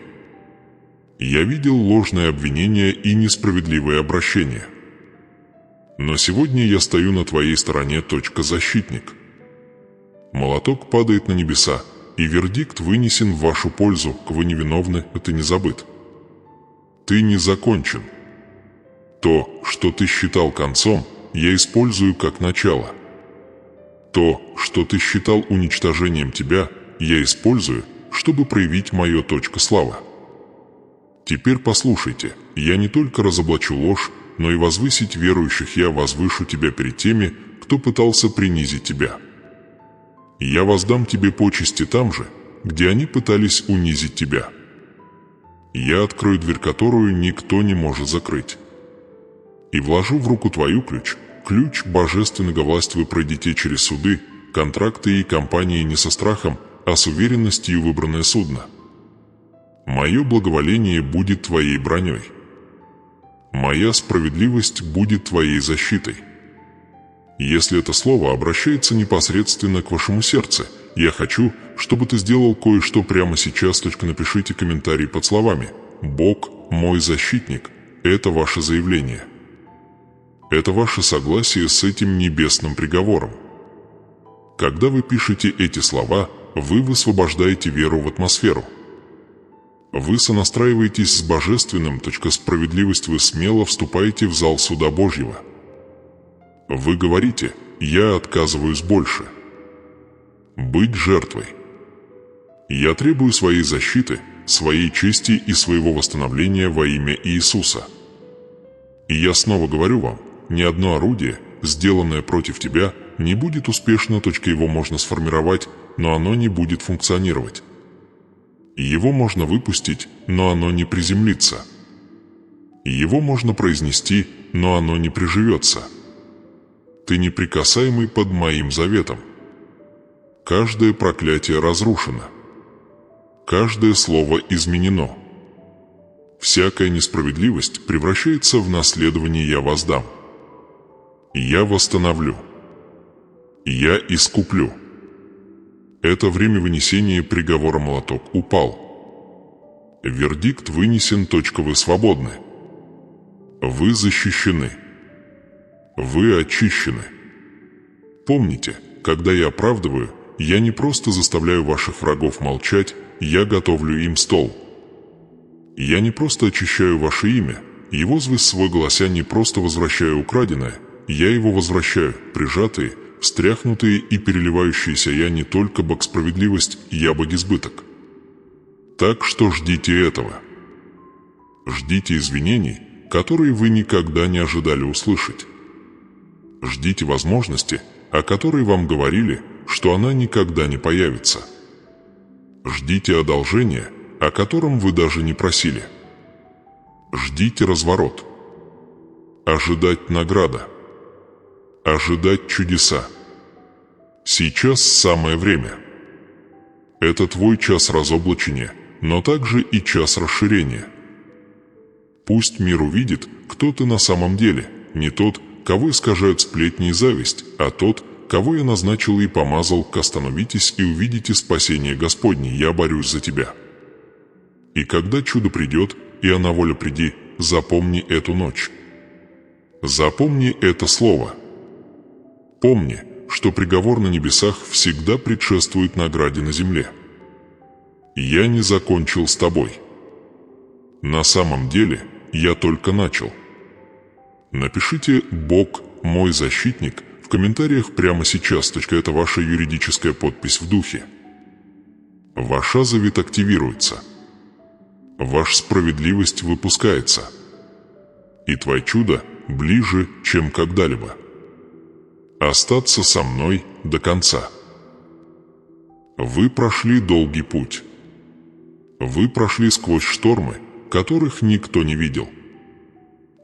S1: Я видел ложные обвинения и несправедливые обращения. Но сегодня я стою на твоей стороне. Защитник. Молоток падает на небеса, и вердикт вынесен в вашу пользу. Вы невиновны, ты не забыт. Ты не закончен. То, что ты считал концом, я использую как начало. То, что ты считал уничтожением тебя, я использую, чтобы проявить мое славы. Теперь послушайте, я не только разоблачу ложь, но и возвысить верующих. Я возвышу тебя перед теми, кто пытался принизить тебя. Я воздам тебе почести там же, где они пытались унизить тебя. Я открою дверь, которую никто не может закрыть. И вложу в руку твою ключ ключ божественного власть вы пройдете через суды, контракты и компании не со страхом, а с уверенностью выбранное судно. Мое благоволение будет твоей броней. Моя справедливость будет твоей защитой. Если это слово обращается непосредственно к вашему сердцу, я хочу, чтобы ты сделал кое-что прямо сейчас. Напишите комментарий под словами «Бог мой защитник». Это ваше заявление. Это ваше согласие с этим небесным приговором. Когда вы пишете эти слова, вы высвобождаете веру в атмосферу. Вы сонастраиваетесь с божественным. Справедливость. Вы смело вступаете в зал суда Божьего. Вы говорите «Я отказываюсь больше быть жертвой. Я требую своей защиты, своей чести и своего восстановления во имя Иисуса. И я снова говорю вам, ни одно орудие, сделанное против тебя, не будет успешно. Его можно сформировать, но оно не будет функционировать. Его можно выпустить, но оно не приземлится. Его можно произнести, но оно не приживется. Ты неприкасаемый под моим заветом. Каждое проклятие разрушено. Каждое слово изменено. Всякая несправедливость превращается в наследование. Я воздам. Я восстановлю. Я искуплю. Это время вынесения приговора. Молоток упал. Вердикт вынесен. Вы свободны. Вы защищены. Вы очищены. Помните, когда я оправдываю, я не просто заставляю ваших врагов молчать, я готовлю им стол. Я не просто очищаю ваше имя, его свой голося не просто возвращаю украденное, я его возвращаю, прижатые, встряхнутые и переливающиеся. Я не только Бог справедливость, я Бог избыток. Так что ждите этого. Ждите извинений, которые вы никогда не ожидали услышать. Ждите возможности, о которой вам говорили, что она никогда не появится. Ждите одолжения, о котором вы даже не просили. Ждите разворот. Ожидать награда. Ожидать чудеса. Сейчас самое время. Это твой час разоблачения, но также и час расширения. Пусть мир увидит, кто ты на самом деле, не тот, кого искажают сплетни и зависть, а тот, кого я назначил и помазал. Остановитесь и увидите спасение Господне. Я борюсь за тебя. И когда чудо придет, и она воля приди, запомни эту ночь. Запомни это слово. Помни, что приговор на небесах всегда предшествует награде на земле. Я не закончил с тобой. На самом деле, я только начал. Напишите «Бог мой защитник» в комментариях прямо сейчас. Это ваша юридическая подпись в духе. Ваша завет активируется. Ваша справедливость выпускается. И твое чудо ближе, чем когда-либо. Остаться со мной до конца. Вы прошли долгий путь. Вы прошли сквозь штормы, которых никто не видел.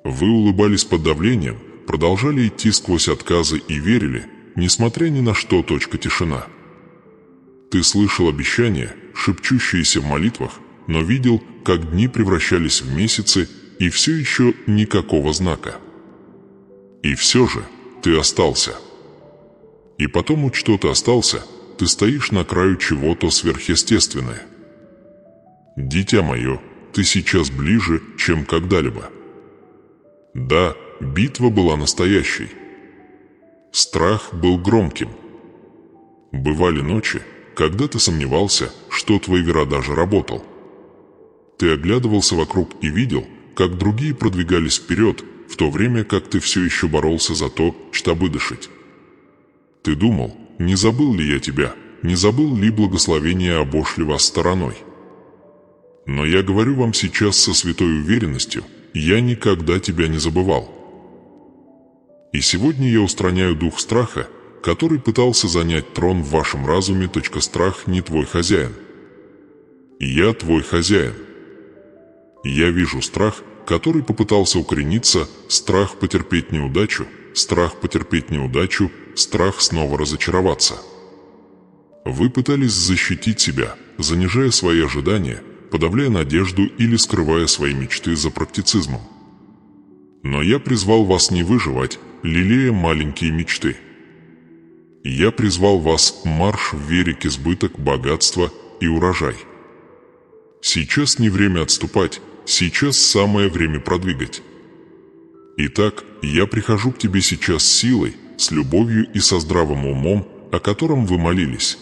S1: Вы улыбались под давлением, продолжали идти сквозь отказы и верили, несмотря ни на что. Тишина. Ты слышал обещания, шепчущиеся в молитвах, но видел, как дни превращались в месяцы, и все еще никакого знака. И все же ты остался. И потому, что ты остался, ты стоишь на краю чего-то сверхъестественное. Дитя мое, ты сейчас ближе, чем когда-либо. Да, битва была настоящей. Страх был громким. Бывали ночи, когда ты сомневался, что твой вера даже работал. Ты оглядывался вокруг и видел, как другие продвигались вперед, в то время как ты все еще боролся за то, чтобы дышать. Ты думал, не забыл ли я тебя, не забыл ли благословение обошли вас стороной. Но я говорю вам сейчас со святой уверенностью, я никогда тебя не забывал. И сегодня я устраняю дух страха, который пытался занять трон в вашем разуме. Страх не твой хозяин. Я твой хозяин. Я вижу страх, который попытался укорениться, страх потерпеть неудачу, страх потерпеть неудачу, страх снова разочароваться. Вы пытались защитить себя, занижая свои ожидания, подавляя надежду или скрывая свои мечты за практицизмом. Но я призвал вас не выживать, лелея маленькие мечты. Я призвал вас марш в вере к избыток, богатство и урожай. Сейчас не время отступать, сейчас самое время продвигать. Итак, я прихожу к тебе сейчас с силой, с любовью и со здравым умом, о котором вы молились.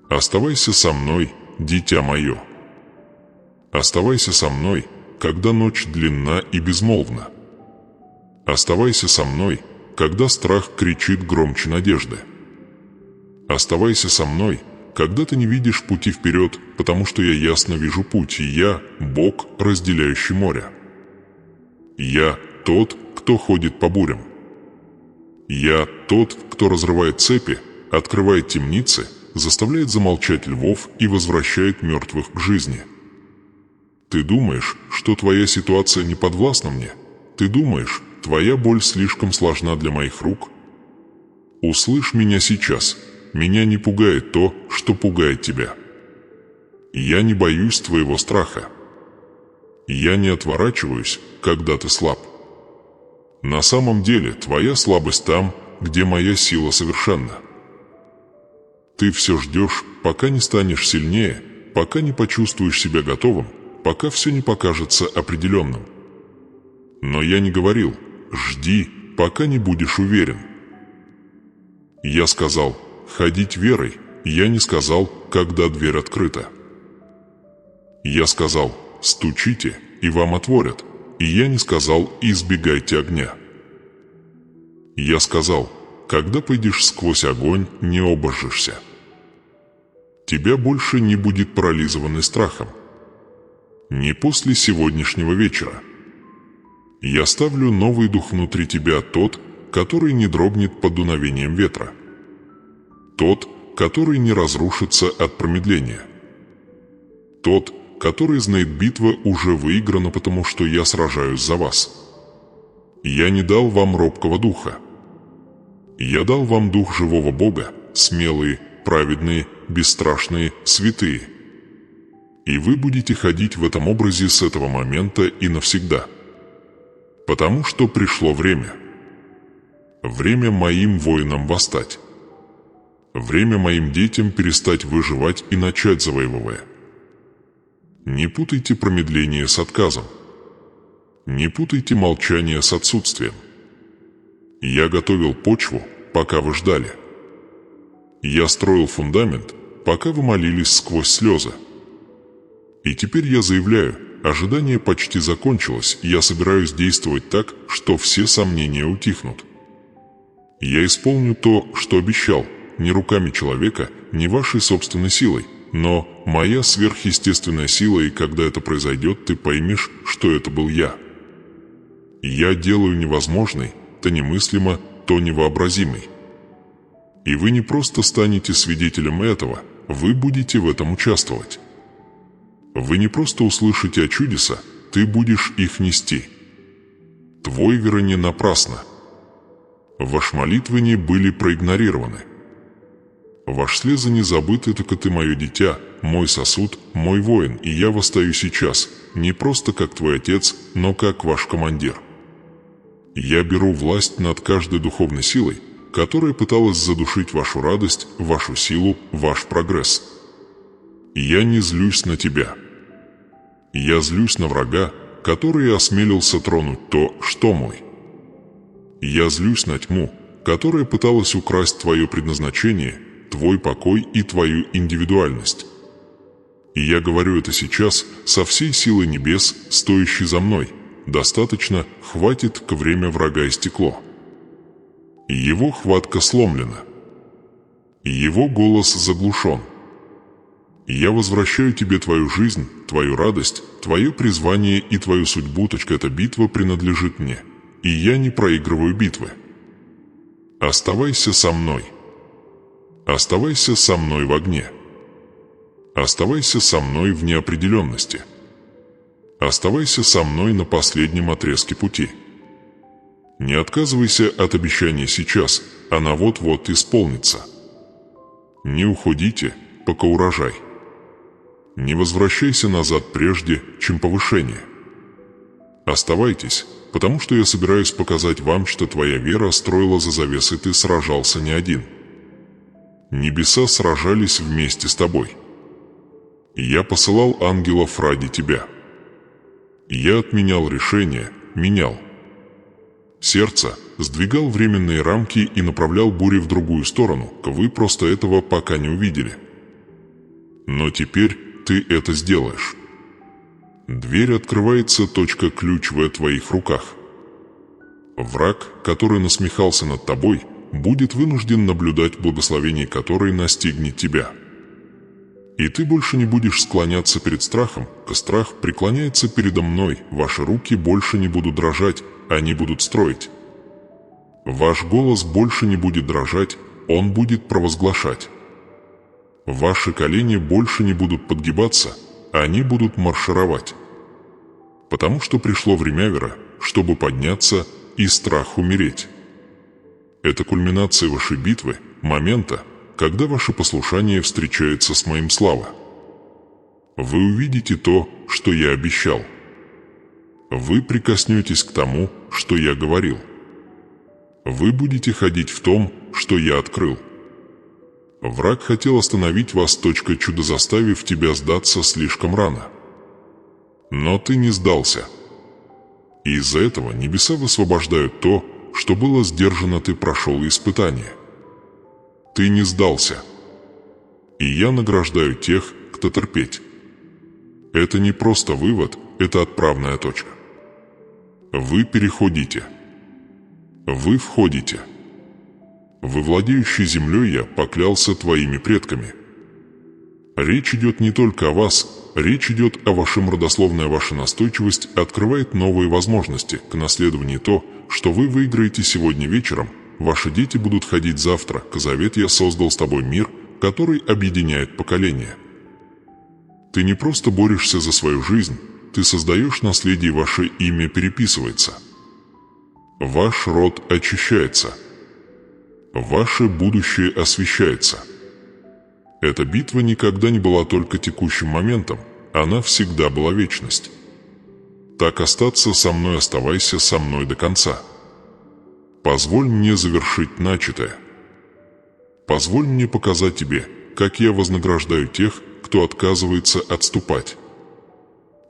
S1: Оставайся со мной, дитя мое. Оставайся со мной, когда ночь длинна и безмолвна. Оставайся со мной, когда страх кричит громче надежды. Оставайся со мной, когда ты не видишь пути вперед, потому что я ясно вижу путь, и я – Бог, разделяющий море. Я – тот, кто ходит по бурям. Я – тот, кто разрывает цепи, открывает темницы, заставляет замолчать львов и возвращает мертвых к жизни. Ты думаешь, что твоя ситуация не подвластна мне? Ты думаешь, твоя боль слишком сложна для моих рук? Услышь меня сейчас. Меня не пугает то, что пугает тебя. Я не боюсь твоего страха. Я не отворачиваюсь, когда ты слаб. На самом деле, твоя слабость там, где моя сила совершенна. Ты все ждешь, пока не станешь сильнее, пока не почувствуешь себя готовым, пока все не покажется определенным. Но я не говорил: жди, пока не будешь уверен. Я сказал: ходить верой. Я не сказал, когда дверь открыта. Я сказал: стучите, и вам отворят. И я не сказал: избегайте огня. Я сказал: когда пойдешь сквозь огонь, не обожжешься. Тебя больше не будет парализованы страхом. Не после сегодняшнего вечера. Я ставлю новый дух внутри тебя, тот, который не дрогнет под дуновением ветра. Тот, который не разрушится от промедления. Тот, который знает, битва уже выиграна, потому что я сражаюсь за вас. Я не дал вам робкого духа. Я дал вам дух живого Бога, смелые, праведные, бесстрашные, святые. И вы будете ходить в этом образе с этого момента и навсегда. Потому что пришло время. Время моим воинам восстать. Время моим детям перестать выживать и начать завоевывая. Не путайте промедление с отказом. Не путайте молчание с отсутствием. Я готовил почву, пока вы ждали. Я строил фундамент, пока вы молились сквозь слезы. И теперь я заявляю, ожидание почти закончилось, и я собираюсь действовать так, что все сомнения утихнут. Я исполню то, что обещал, не руками человека, не вашей собственной силой, но моя сверхъестественная сила, и когда это произойдет, ты поймешь, что это был я. Я делаю невозможный, то немыслимо, то невообразимый. И вы не просто станете свидетелем этого, вы будете в этом участвовать. Вы не просто услышите о чудесах, ты будешь их нести. Твой вера не напрасна. Ваши молитвы не были проигнорированы. Ваши слезы не забыты, только ты мое дитя, мой сосуд, мой воин, и я восстаю сейчас, не просто как твой отец, но как ваш командир. Я беру власть над каждой духовной силой, которая пыталась задушить вашу радость, вашу силу, ваш прогресс. Я не злюсь на тебя. Я злюсь на врага, который осмелился тронуть то, что мой. Я злюсь на тьму, которая пыталась украсть твое предназначение, твой покой и твою индивидуальность. И я говорю это сейчас со всей силой небес, стоящей за мной. Достаточно, хватит, к время врага истекло. Его хватка сломлена. Его голос заглушен. Я возвращаю тебе твою жизнь, твою радость, твое призвание и твою судьбу. Эта битва принадлежит мне, и я не проигрываю битвы. Оставайся со мной. Оставайся со мной в огне. Оставайся со мной в неопределенности. Оставайся со мной на последнем отрезке пути. Не отказывайся от обещания сейчас, она вот-вот исполнится. Не уходите, пока урожай. Не возвращайся назад прежде, чем повышение. Оставайтесь, потому что я собираюсь показать вам, что твоя вера строила за завесой, ты сражался не один. Небеса сражались вместе с тобой. Я посылал ангелов ради тебя. Я отменял решения, менял. Сердце сдвигал временные рамки и направлял бури в другую сторону, вы просто этого пока не увидели. Но теперь ты это сделаешь. Дверь открывается, ключ в твоих руках. Враг, который насмехался над тобой, будет вынужден наблюдать благословение, которое настигнет тебя. И ты больше не будешь склоняться перед страхом, страх преклоняется передо мной, ваши руки больше не будут дрожать, они будут строить. Ваш голос больше не будет дрожать, он будет провозглашать. Ваши колени больше не будут подгибаться, они будут маршировать. Потому что пришло время вера, чтобы подняться и страх умереть. Это кульминация вашей битвы, момента, когда ваше послушание встречается с моим слава. Вы увидите то, что я обещал. Вы прикоснетесь к тому, что я говорил. Вы будете ходить в том, что я открыл. Враг хотел остановить вас, чудо, заставив тебя сдаться слишком рано. Но ты не сдался. И из-за этого небеса высвобождают то, что было сдержано, ты прошел испытание. Ты не сдался. И я награждаю тех, кто терпеть. Это не просто вывод, это отправная точка. Вы переходите. Вы входите. Вы владеющий землей, я поклялся твоими предками. Речь идет не только о вас, речь идет о вашем родословной, ваша настойчивость открывает новые возможности к наследованию. То, что вы выиграете сегодня вечером, ваши дети будут ходить завтра. Завет я создал с тобой мир, который объединяет поколения. Ты не просто борешься за свою жизнь, ты создаешь наследие, ваше имя переписывается. Ваш род очищается. Ваше будущее освещается. Эта битва никогда не была только текущим моментом, она всегда была вечность. Так остаться со мной, оставайся со мной до конца. Позволь мне завершить начатое. Позволь мне показать тебе, как я вознаграждаю тех, кто отказывается отступать.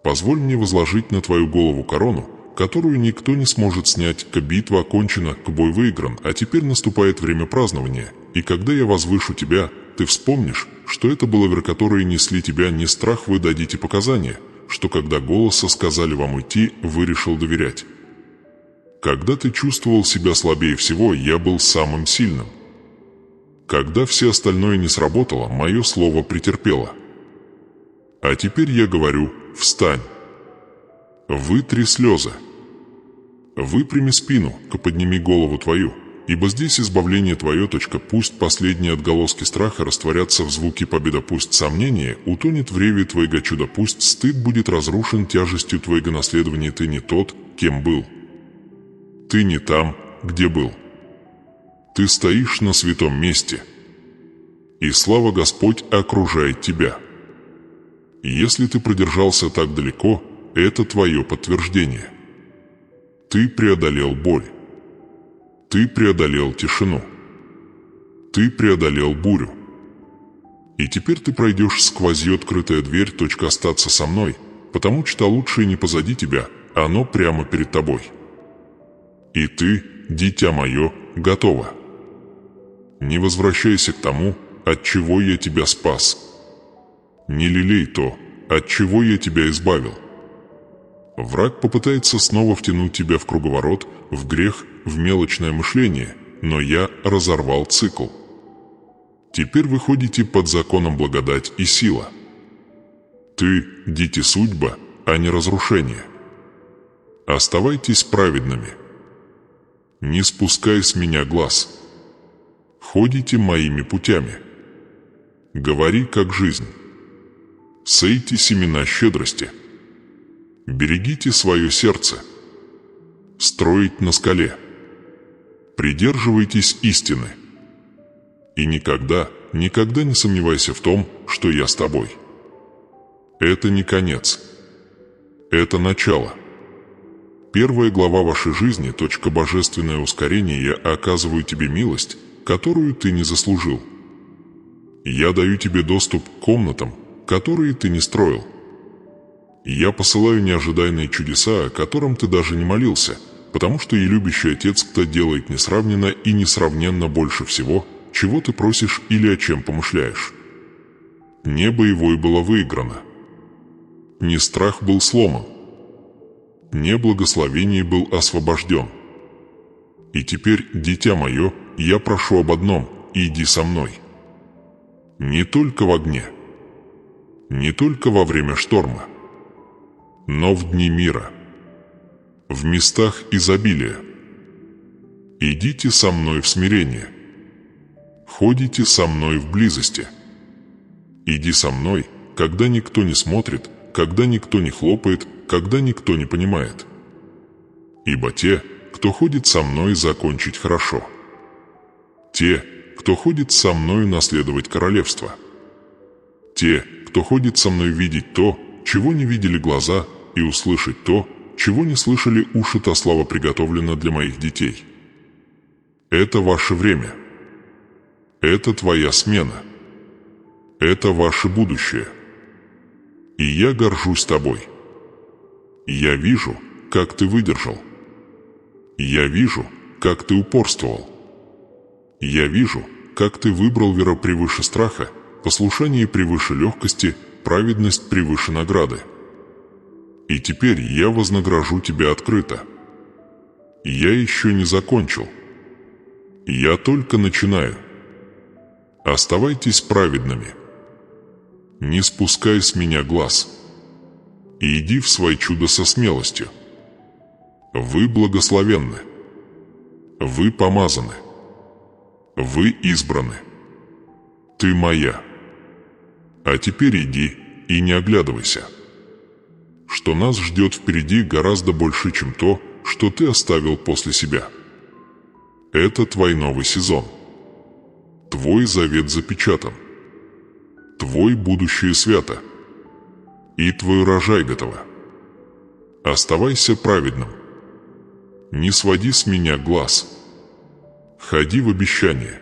S1: Позволь мне возложить на твою голову корону, которую никто не сможет снять. Битва окончена, бой выигран, а теперь наступает время празднования, и когда я возвышу тебя, ты вспомнишь, что это было веры, которые несли тебя, не страх, вы дадите показания, что когда голоса сказали вам уйти, вы решил доверять. Когда ты чувствовал себя слабее всего, я был самым сильным. Когда все остальное не сработало, мое слово претерпело. А теперь я говорю: встань. Вытри слезы. Выпрями спину, подними голову твою, ибо здесь избавление твое. Пусть последние отголоски страха растворятся в звуке победы, пусть сомнение утонет в реве твоего чуда, пусть стыд будет разрушен тяжестью твоего наследования. Ты не тот, кем был. Ты не там, где был. Ты стоишь на святом месте, и слава Господь окружает тебя. Если ты продержался так далеко, это твое подтверждение. Ты преодолел боль. Ты преодолел тишину. Ты преодолел бурю. И теперь ты пройдешь сквозь открытая дверь. Остаться со мной, потому что лучшее не позади тебя, оно прямо перед тобой. И ты, дитя мое, готова. Не возвращайся к тому, от чего я тебя спас. Не лелей то, от чего я тебя избавил. Враг попытается снова втянуть тебя в круговорот, в грех, в мелочное мышление, но я разорвал цикл. Теперь вы ходите под законом благодать и сила. Ты, дитя, судьба, а не разрушение. Оставайтесь праведными. Не спускай с меня глаз. Ходите моими путями. Говори, как жизнь. Сейте семена щедрости. Берегите свое сердце. Строить на скале. Придерживайтесь истины. И никогда, никогда не сомневайся в том, что я с тобой. Это не конец. Это начало. Первая глава вашей жизни, точка божественное ускорение, я оказываю тебе милость, которую ты не заслужил. Я даю тебе доступ к комнатам, которые ты не строил. Я посылаю неожиданные чудеса, о котором ты даже не молился, потому что и любящий Отец, кто делает несравненно и несравненно больше всего, чего ты просишь или о чем помышляешь. Небо и вой было выиграно. Не страх был сломан. Не благословение был освобожден. И теперь, дитя мое, я прошу об одном – иди со мной. Не только в огне, не только во время шторма, но в дни мира, в местах изобилия. Идите со мной в смирение. Ходите со мной в близости. Иди со мной, когда никто не смотрит, когда никто не хлопает, когда никто не понимает. Ибо те, кто ходит со мной, закончить хорошо. Те, кто ходит со мною, наследовать королевство. Те, кто ходит со мной, видеть то, чего не видели глаза, и услышать то, чего не слышали уши, та слава приготовлена для моих детей. Это ваше время. Это твоя смена. Это ваше будущее. И я горжусь тобой. Я вижу, как ты выдержал. Я вижу, как ты упорствовал. Я вижу, как ты выбрал веру превыше страха, послушание превыше легкости, праведность превыше награды. И теперь я вознагражу тебя открыто. Я еще не закончил. Я только начинаю. Оставайтесь праведными. Не спускай с меня глаз. И иди в свои чудо со смелостью. Вы благословенны. Вы помазаны. Вы избраны. Ты моя. А теперь иди и не оглядывайся. Что нас ждет впереди гораздо больше, чем то, что ты оставил после себя. Это твой новый сезон. Твой завет запечатан. Твой будущее свято. И твой урожай готово. Оставайся праведным. Не своди с меня глаз. Ходи в обещание.